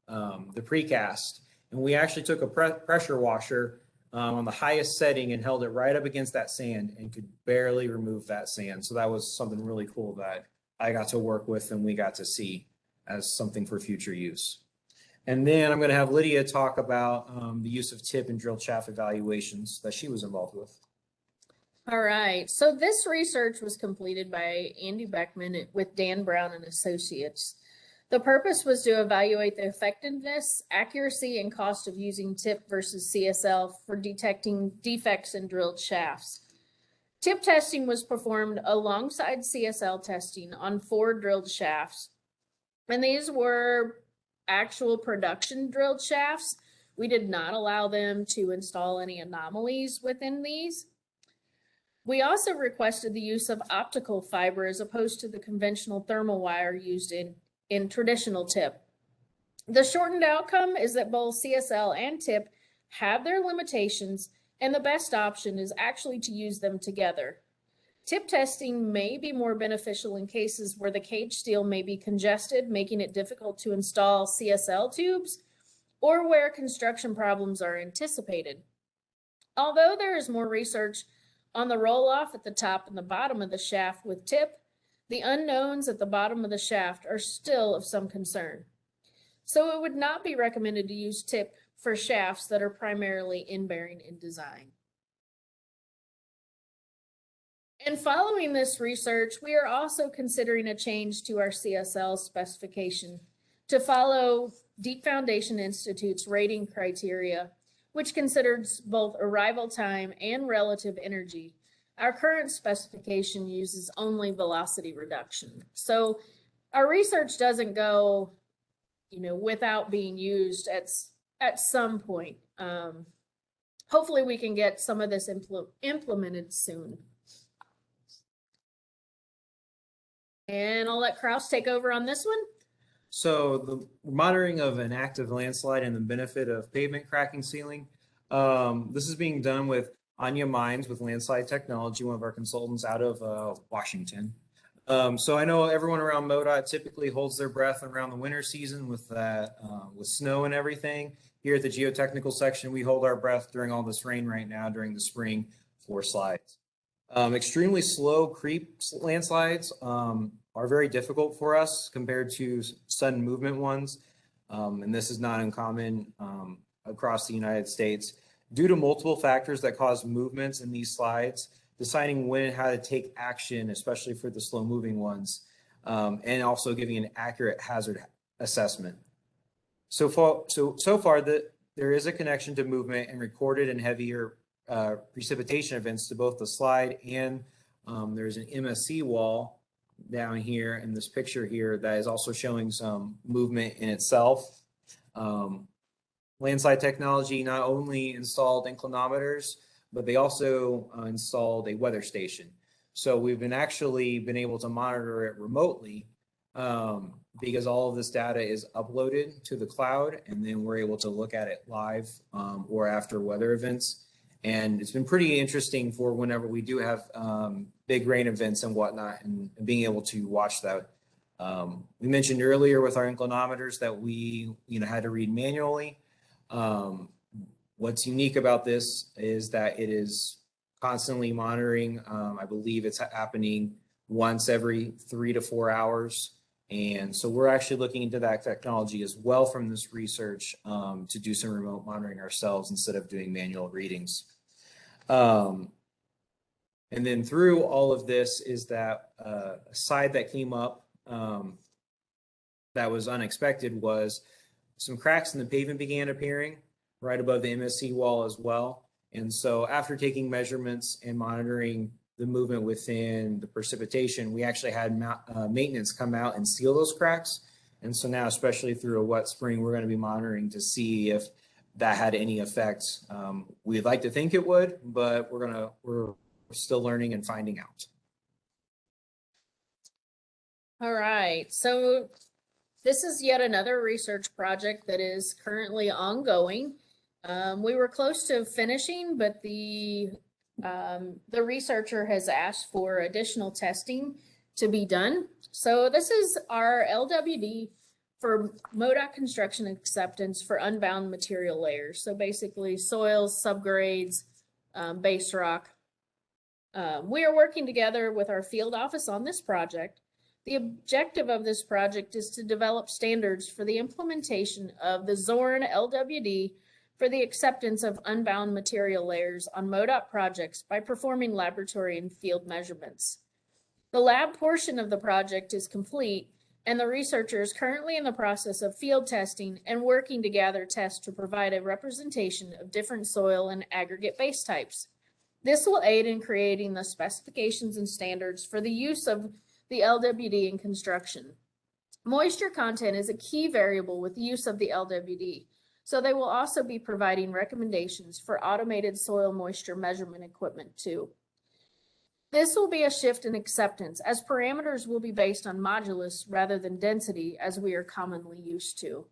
the precast. And we actually took a pressure washer on the highest setting and held it right up against that sand and could barely remove that sand. So that was something really cool that I got to work with and we got to see as something for future use. And then I'm going to have Lydia talk about the use of tip and drilled shaft evaluations that she was involved with. All right, so this research was completed by Andy Beckman with Dan Brown and Associates. The purpose was to evaluate the effectiveness, accuracy, and cost of using TIP versus CSL for detecting defects in drilled shafts. TIP testing was performed alongside CSL testing on 4 drilled shafts, and these were actual production drilled shafts. We did not allow them to install any anomalies within these. We also requested the use of optical fiber as opposed to the conventional thermal wire used in traditional TIP. The shortened outcome is that both CSL and TIP have their limitations, and the best option is actually to use them together. TIP testing may be more beneficial in cases where the cage steel may be congested, making it difficult to install CSL tubes, or where construction problems are anticipated. Although there is more research on the roll-off at the top and the bottom of the shaft with TIP, the unknowns at the bottom of the shaft are still of some concern. So it would not be recommended to use TIP for shafts that are primarily in-bearing in design. And following this research, we are also considering a change to our CSL specification to follow Deep Foundation Institute's rating criteria, which considers both arrival time and relative energy. Our current specification uses only velocity reduction. So our research doesn't go, without being used at some point. Hopefully we can get some of this implemented soon. And I'll let Kraus take over on this one. So the monitoring of an active landslide and the benefit of pavement cracking sealing. This is being done with Anya Mines with Landslide Technology, one of our consultants out of Washington. So I know everyone around MoDOT typically holds their breath around the winter season with that, with snow and everything. Here at the geotechnical section, we hold our breath during all this rain right now during the spring for slides. Extremely slow creep landslides are very difficult for us compared to sudden movement ones. And this is not uncommon across the United States. Due to multiple factors that cause movements in these slides, deciding when and how to take action, especially for the slow moving ones, and also giving an accurate hazard assessment. So far there is a connection to movement and recorded and heavier precipitation events to both the slide and there's an MSC wall down here in this picture here that is also showing some movement in itself. Landslide Technology not only installed inclinometers, but they also installed a weather station. So we've been able to monitor it remotely because all of this data is uploaded to the cloud, and then we're able to look at it live or after weather events. And it's been pretty interesting for whenever we do have big rain events and whatnot, and being able to watch that. We mentioned earlier with our inclinometers that we had to read manually. What's unique about this is that it is constantly monitoring. I believe it's happening once every 3 to 4 hours. And so we're actually looking into that technology as well from this research to do some remote monitoring ourselves instead of doing manual readings. And then through all of this is that a side that came up that was unexpected was some cracks in the pavement began appearing right above the MSC wall as well. And so after taking measurements and monitoring the movement within the precipitation, we actually had maintenance come out and seal those cracks. And so now, especially through a wet spring, we're going to be monitoring to see if that had any effect. We'd like to think it would, but we're still learning and finding out. All right, so this is yet another research project that is currently ongoing. We were close to finishing, but the researcher has asked for additional testing to be done. So this is our LWD for MoDOT construction acceptance for unbound material layers. So basically soils, subgrades, base rock. We are working together with our field office on this project. The objective of this project is to develop standards for the implementation of the Zorn LWD for the acceptance of unbound material layers on MoDOT projects by performing laboratory and field measurements. The lab portion of the project is complete, and the researcher is currently in the process of field testing and working to gather tests to provide a representation of different soil and aggregate base types. This will aid in creating the specifications and standards for the use of the LWD in construction. Moisture content is a key variable with the use of the LWD, so they will also be providing recommendations for automated soil moisture measurement equipment too. This will be a shift in acceptance, as parameters will be based on modulus rather than density, as we are commonly used to.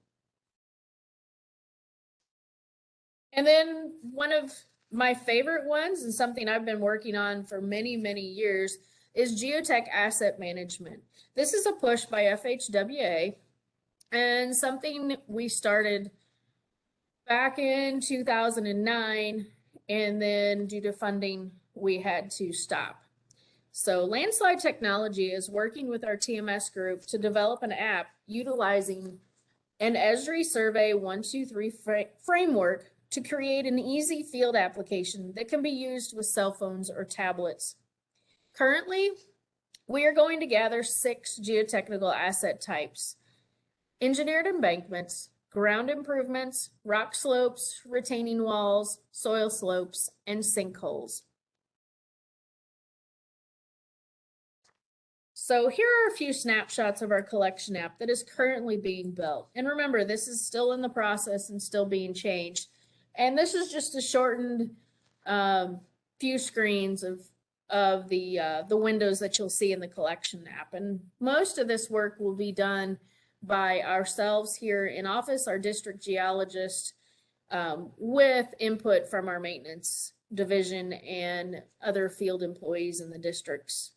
And then one of my favorite ones, and something I've been working on for many, many years, is geotech asset management. This is a push by FHWA and something we started back in 2009, and then due to funding, we had to stop. So Landslide Technology is working with our TMS group to develop an app utilizing an Esri Survey 123 framework to create an easy field application that can be used with cell phones or tablets. Currently, we are going to gather 6 geotechnical asset types: engineered embankments, ground improvements, rock slopes, retaining walls, soil slopes, and sinkholes. So here are a few snapshots of our collection app that is currently being built. And remember, this is still in the process and still being changed. And this is just a shortened few screens of the windows that you'll see in the collection app. And most of this work will be done by ourselves here in office, our district geologist, with input from our maintenance division and other field employees in the districts.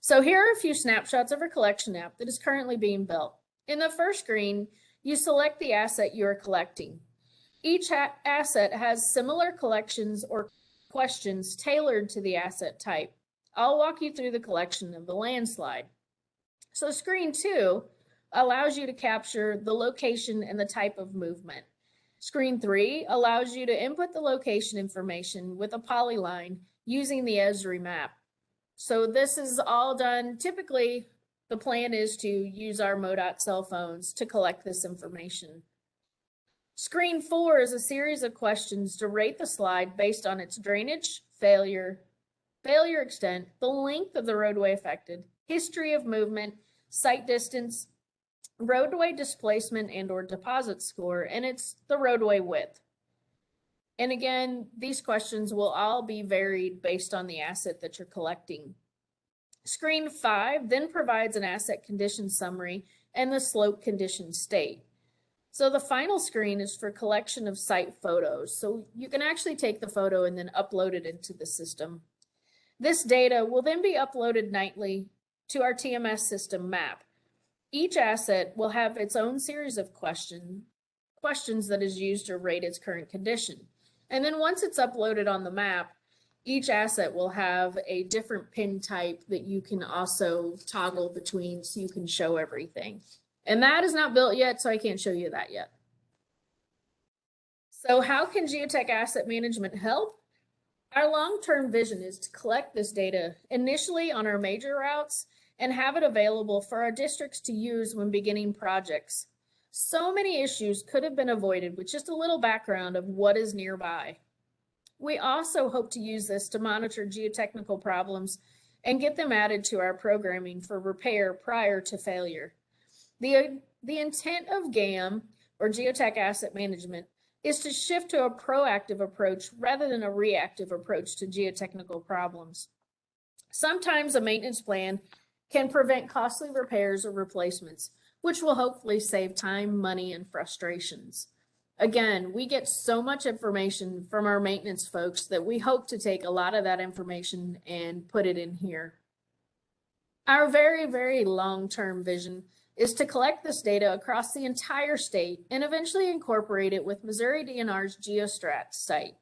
So here are a few snapshots of our collection app that is currently being built. In the first screen, you select the asset you are collecting. Each asset has similar collections or questions tailored to the asset type. I'll walk you through the collection of the landslide. So screen 2 allows you to capture the location and the type of movement. Screen 3 allows you to input the location information with a polyline using the Esri map. So this is all done. Typically, the plan is to use our MoDOT cell phones to collect this information. Screen 4 is a series of questions to rate the slide based on its drainage, failure extent, the length of the roadway affected, history of movement, site distance, roadway displacement and/or deposit score, and it's the roadway width. And again, these questions will all be varied based on the asset that you're collecting. Screen 5 then provides an asset condition summary and the slope condition state. So the final screen is for collection of site photos. So you can actually take the photo and then upload it into the system. This data will then be uploaded nightly to our TMS system map. Each asset will have its own series of questions that is used to rate its current condition. And then once it's uploaded on the map, each asset will have a different pin type that you can also toggle between so you can show everything. And that is not built yet, so I can't show you that yet. So how can geotech asset management help? Our long-term vision is to collect this data initially on our major routes and have it available for our districts to use when beginning projects. So many issues could have been avoided with just a little background of what is nearby. We also hope to use this to monitor geotechnical problems and get them added to our programming for repair prior to failure. The intent of GAM, or Geotech Asset Management, is to shift to a proactive approach rather than a reactive approach to geotechnical problems. Sometimes a maintenance plan can prevent costly repairs or replacements, which will hopefully save time, money, and frustrations. Again, we get so much information from our maintenance folks that we hope to take a lot of that information and put it in here. Our very, very long-term vision is to collect this data across the entire state and eventually incorporate it with Missouri DNR's GeoStrat site.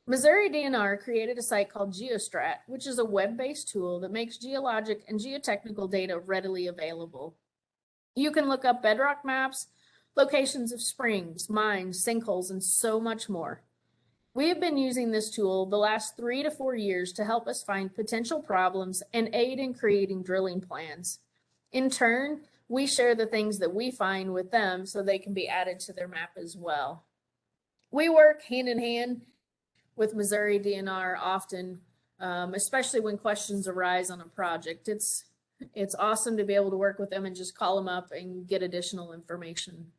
Missouri DNR created a site called GeoStrat, which is a web-based tool that makes geologic and geotechnical data readily available. You can look up bedrock maps, locations of springs, mines, sinkholes, and so much more. We have been using this tool the last 3 to 4 years to help us find potential problems and aid in creating drilling plans. In turn, we share the things that we find with them so they can be added to their map as well. We work hand in hand with Missouri DNR often, especially when questions arise on a project. It's awesome to be able to work with them and just call them up and get additional information.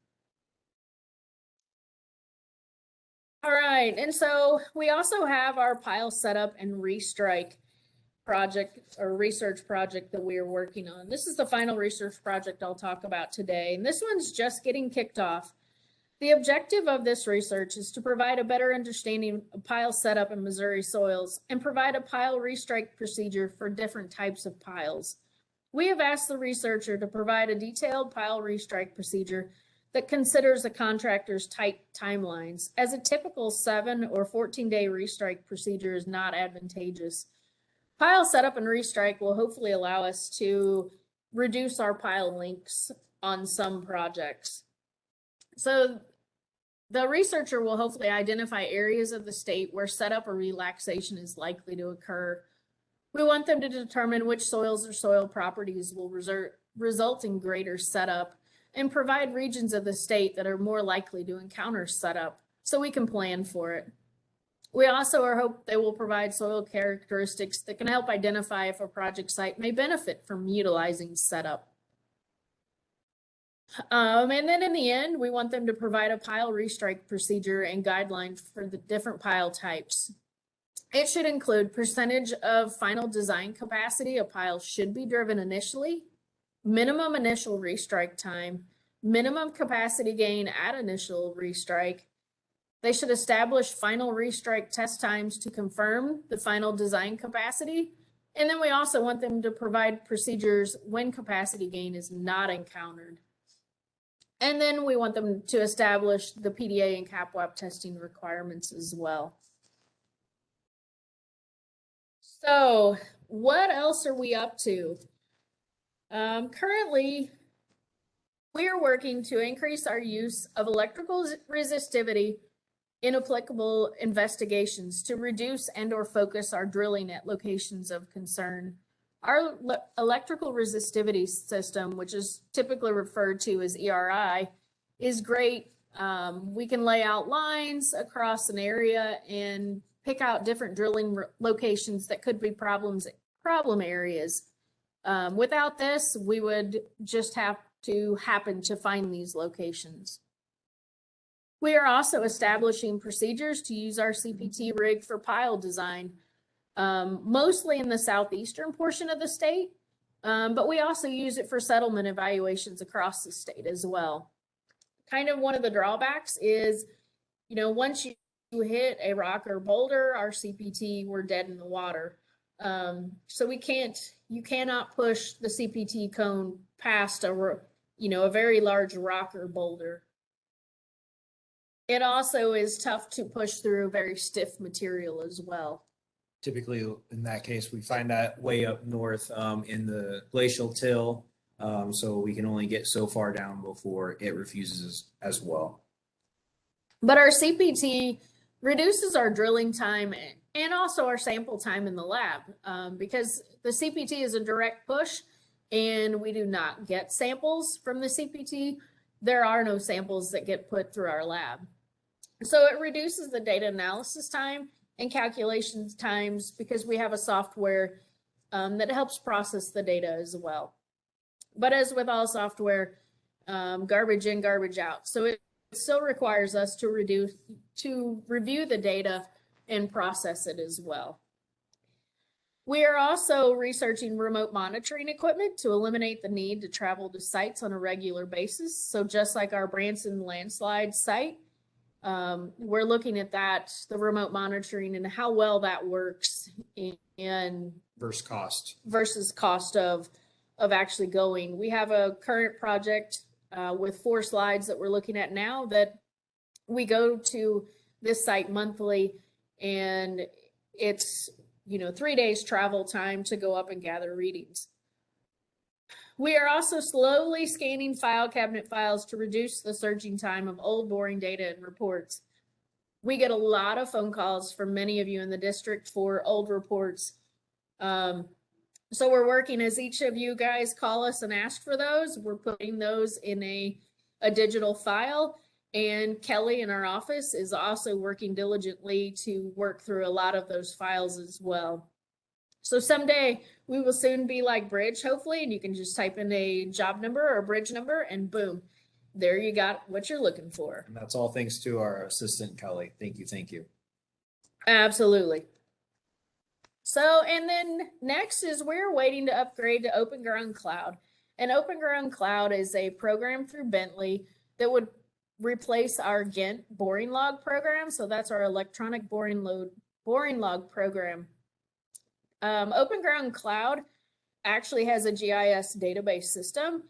All right, and so we also have our pile setup and restrike project or research project that we are working on. This is the final research project I'll talk about today, and this one's just getting kicked off. The objective of this research is to provide a better understanding of pile setup in Missouri soils and provide a pile restrike procedure for different types of piles. We have asked the researcher to provide a detailed pile restrike procedure that considers the contractor's tight timelines, as a typical 7 or 14-day restrike procedure is not advantageous. Pile setup and restrike will hopefully allow us to reduce our pile lengths on some projects. So the researcher will hopefully identify areas of the state where setup or relaxation is likely to occur. We want them to determine which soils or soil properties will result in greater setup and provide regions of the state that are more likely to encounter setup so we can plan for it. We also hope they will provide soil characteristics that can help identify if a project site may benefit from utilizing setup. And then in the end, we want them to provide a pile restrike procedure and guidelines for the different pile types. It should include percentage of final design capacity a pile should be driven initially, minimum initial restrike time, minimum capacity gain at initial restrike. They should establish final restrike test times to confirm the final design capacity. And then we also want them to provide procedures when capacity gain is not encountered. And then we want them to establish the PDA and CAPWAP testing requirements as well. So what else are we up to? Currently, we are working to increase our use of electrical resistivity in applicable investigations to reduce and or focus our drilling at locations of concern. Our electrical resistivity system, which is typically referred to as ERI, is great. We can lay out lines across an area and pick out different drilling locations that could be problem areas. Without this, we would just have to happen to find these locations. We are also establishing procedures to use our CPT rig for pile design, mostly in the southeastern portion of the state, but we also use it for settlement evaluations across the state as well. Kind of one of the drawbacks is, once you hit a rock or boulder, our CPT, we're dead in the water. So you cannot push the CPT cone past a very large rock or boulder. It also is tough to push through very stiff material as well. Typically, in that case, we find that way up north in the glacial till, so we can only get so far down before it refuses as well. But our CPT reduces our drilling time and also our sample time in the lab, because the CPT is a direct push and we do not get samples from the CPT. There are no samples that get put through our lab. So it reduces the data analysis time and calculations times because we have a software that helps process the data as well. But as with all software, garbage in, garbage out. So it still requires us to review the data and process it as well. We are also researching remote monitoring equipment to eliminate the need to travel to sites on a regular basis. So just like our Branson landslide site, we're looking at that, the remote monitoring and how well that works and versus cost of actually going. We have a current project with 4 slides that we're looking at now that we go to this site monthly, and it's 3 days travel time to go up and gather readings. We are also slowly scanning file cabinet files to reduce the searching time of old boring data and reports. We get a lot of phone calls from many of you in the district for old reports. So we're working, as each of you guys call us and ask for those, we're putting those in a digital file. And Kelly in our office is also working diligently to work through a lot of those files as well. So someday we will soon be like Bridge, hopefully, and you can just type in a job number or a bridge number and boom, there you got what you're looking for. And that's all thanks to our assistant, Kelly. Thank you. Thank you. Absolutely. So, and then next is we're waiting to upgrade to Open Ground Cloud. And Open Ground Cloud is a program through Bentley that would replace our Ghent boring log program. So that's our electronic boring log program. Open Ground Cloud actually has a GIS database system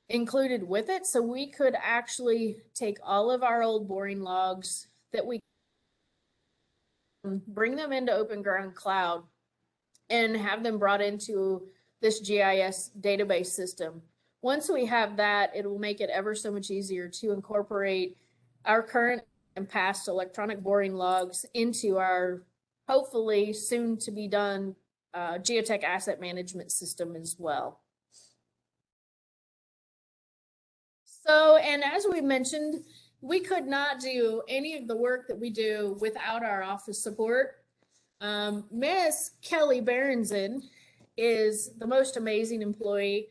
included with it. So we could actually take all of our old boring logs that we bring them into Open Ground Cloud and have them brought into this GIS database system. Once we have that, it will make it ever so much easier to incorporate our current and past electronic boring logs into our hopefully soon to be done geotech asset management system as well. So, and as we mentioned, we could not do any of the work that we do without our office support. Miss Kelly Berenson is the most amazing employee,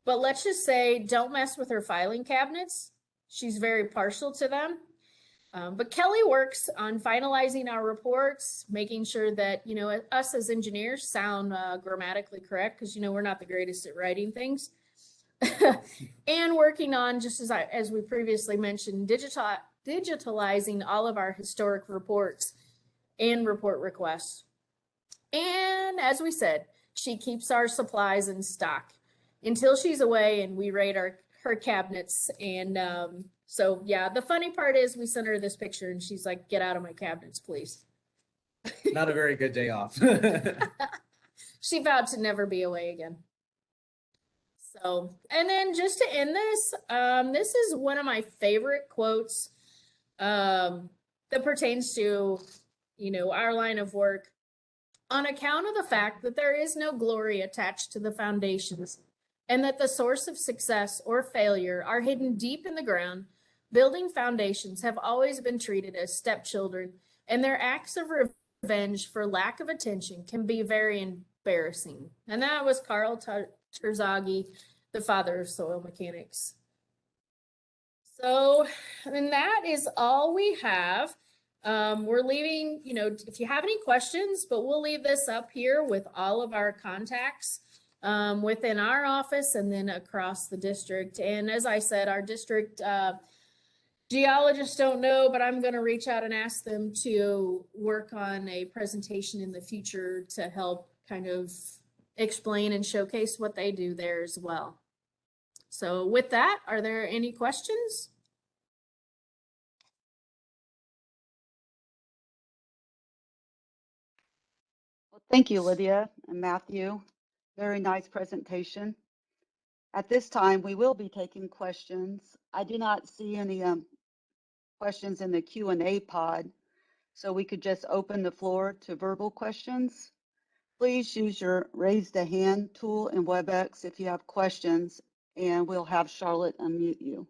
but let's just say don't mess with her filing cabinets. She's very partial to them. But Kelly works on finalizing our reports, making sure that, you know, us as engineers sound grammatically correct, because, you know, we're not the greatest at writing things. And working on, just as we previously mentioned, digitalizing all of our historic reports and report requests. And as we said, she keeps our supplies in stock until she's away and we raid her cabinets. And so, yeah, the funny part is we sent her this picture and she's like, get out of my cabinets, please. Not a very good day off. She vowed to never be away again. So, and then just to end this, this is one of my favorite quotes that pertains to, you know, our line of work. On account of the fact that there is no glory attached to the foundations and that the source of success or failure are hidden deep in the ground, building foundations have always been treated as stepchildren, and their acts of revenge for lack of attention can be very embarrassing. And that was Carl Terzaghi, the father of soil mechanics. So, and that is all we have. We're leaving, you know, if you have any questions, but we'll leave this up here with all of our contacts within our office and then across the district. And as I said, our district geologists don't know, but I'm going to reach out and ask them to work on a presentation in the future to help kind of explain and showcase what they do there as well. So with that, are there any questions? Well, thank you, Lydia and Matthew. Very nice presentation. At this time, we will be taking questions. I do not see any questions in the Q&A pod, so we could just open the floor to verbal questions. Please use your raise the hand tool in WebEx if you have questions, and we'll have Charlotte unmute you.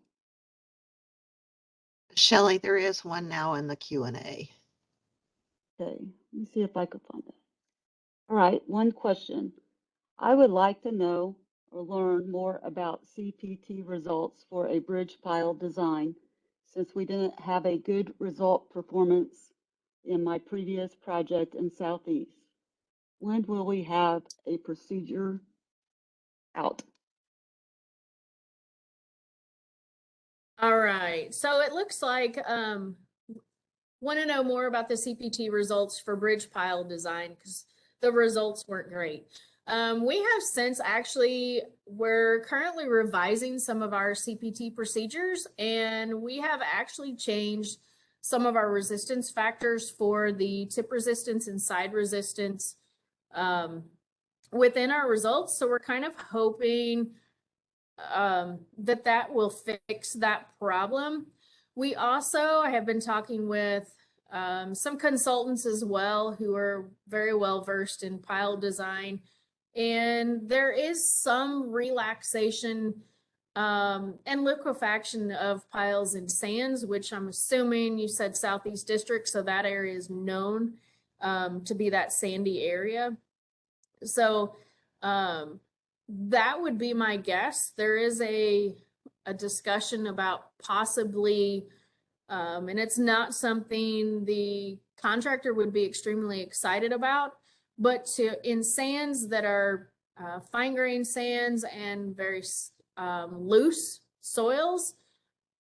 Shelley, there is one now in the Q&A. Okay, let me see if I can find it. All right, one question. I would like to know or learn more about CPT results for a bridge pile design, since we didn't have a good result performance in my previous project in Southeast. When will we have a procedure out? All right, so it looks like want to know more about the CPT results for bridge pile design because the results weren't great. We have since actually, we're currently revising some of our CPT procedures, and we have actually changed some of our resistance factors for the tip resistance and side resistance within our results. So we're kind of hoping that will fix that problem. We also have been talking with some consultants as well who are very well versed in pile design, and there is some relaxation and liquefaction of piles and sands, which I'm assuming you said Southeast District, so that area is known to be that sandy area. So that would be my guess. There is a discussion about possibly, and it's not something the contractor would be extremely excited about, but in sands that are fine grained sands and very loose soils,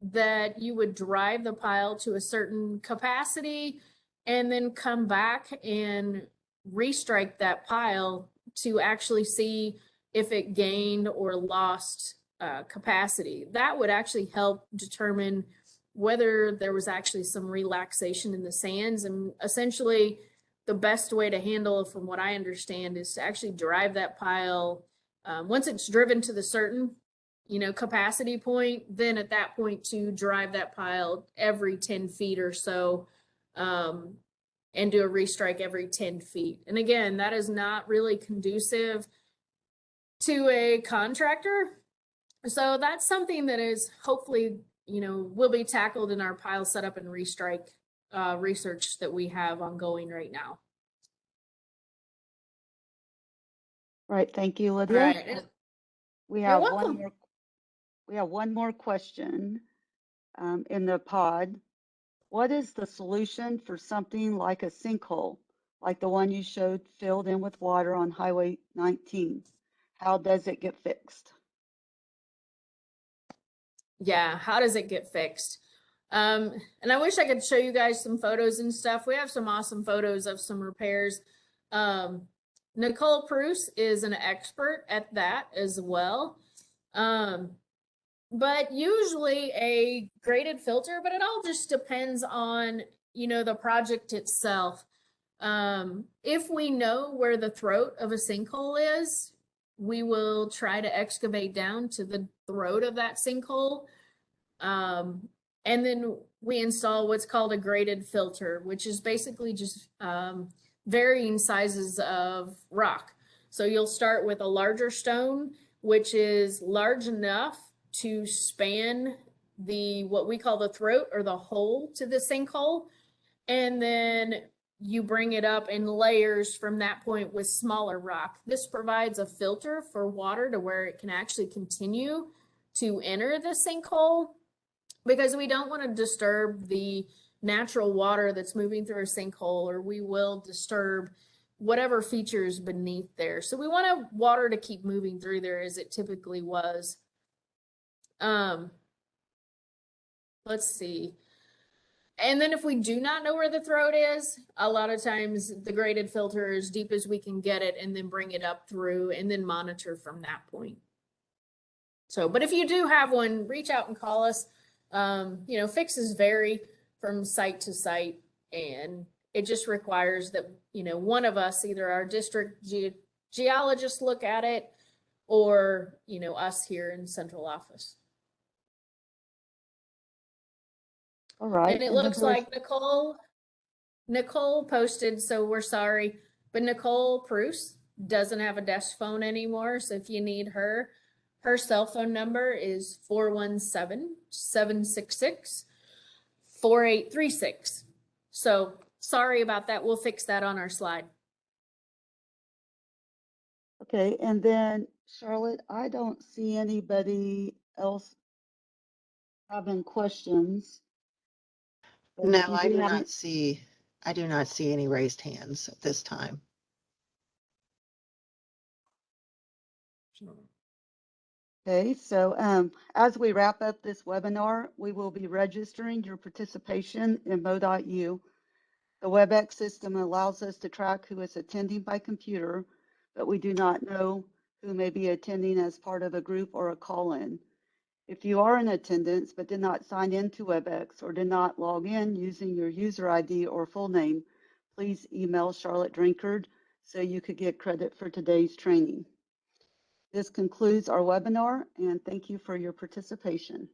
that you would drive the pile to a certain capacity and then come back and restrike that pile to actually see if it gained or lost capacity. That would actually help determine whether there was actually some relaxation in the sands. And essentially, the best way to handle, from what I understand, is to actually drive that pile. Once it's driven to the certain, capacity point, then at that point to drive that pile every 10 feet or so, and do a restrike every 10 feet. And again, that is not really conducive to a contractor. So that's something that is hopefully, will be tackled in our pile setup and restrike research that we have ongoing right now. Right, thank you, All Lydia. right. We You're have welcome. one more question in the pod. What is the solution for something like a sinkhole, like the one you showed filled in with water on Highway 19? How does it get fixed? Yeah, how does it get fixed? And I wish I could show you guys some photos and stuff. We have some awesome photos of some repairs. Nicole Pruce is an expert at that as well. But usually a graded filter, but it all just depends on, the project itself. If we know where the throat of a sinkhole is, we will try to excavate down to the throat of that sinkhole. And then we install what's called a graded filter, which is basically just varying sizes of rock. So you'll start with a larger stone, which is large enough to span what we call the throat or the hole to the sinkhole. And then you bring it up in layers from that point with smaller rock. This provides a filter for water to where it can actually continue to enter the sinkhole, because we don't want to disturb the natural water that's moving through a sinkhole, or we will disturb whatever features beneath there. So we want water to keep moving through there as it typically was. Let's see. And then if we do not know where the throat is, a lot of times the graded filter as deep as we can get it and then bring it up through and then monitor from that point. So, but if you do have one, reach out and call us. Fixes vary from site to site, and it just requires that, one of us, either our district geologist, look at it, or, us here in central office. All right. And it looks like Nicole posted, so we're sorry, but Nicole Pruce doesn't have a desk phone anymore. So if you need her cell phone number is 417-766-4836. So sorry about that. We'll fix that on our slide. Okay, and then Charlotte, I don't see anybody else having questions. But No, if you I do have not see any raised hands at this time. Okay, so as we wrap up this webinar, we will be registering your participation in Mo.U. The WebEx system allows us to track who is attending by computer, but we do not know who may be attending as part of a group or a call-in. If you are in attendance but did not sign in to WebEx or did not log in using your user ID or full name, please email Charlotte Drinkard so you could get credit for today's training. This concludes our webinar, and thank you for your participation.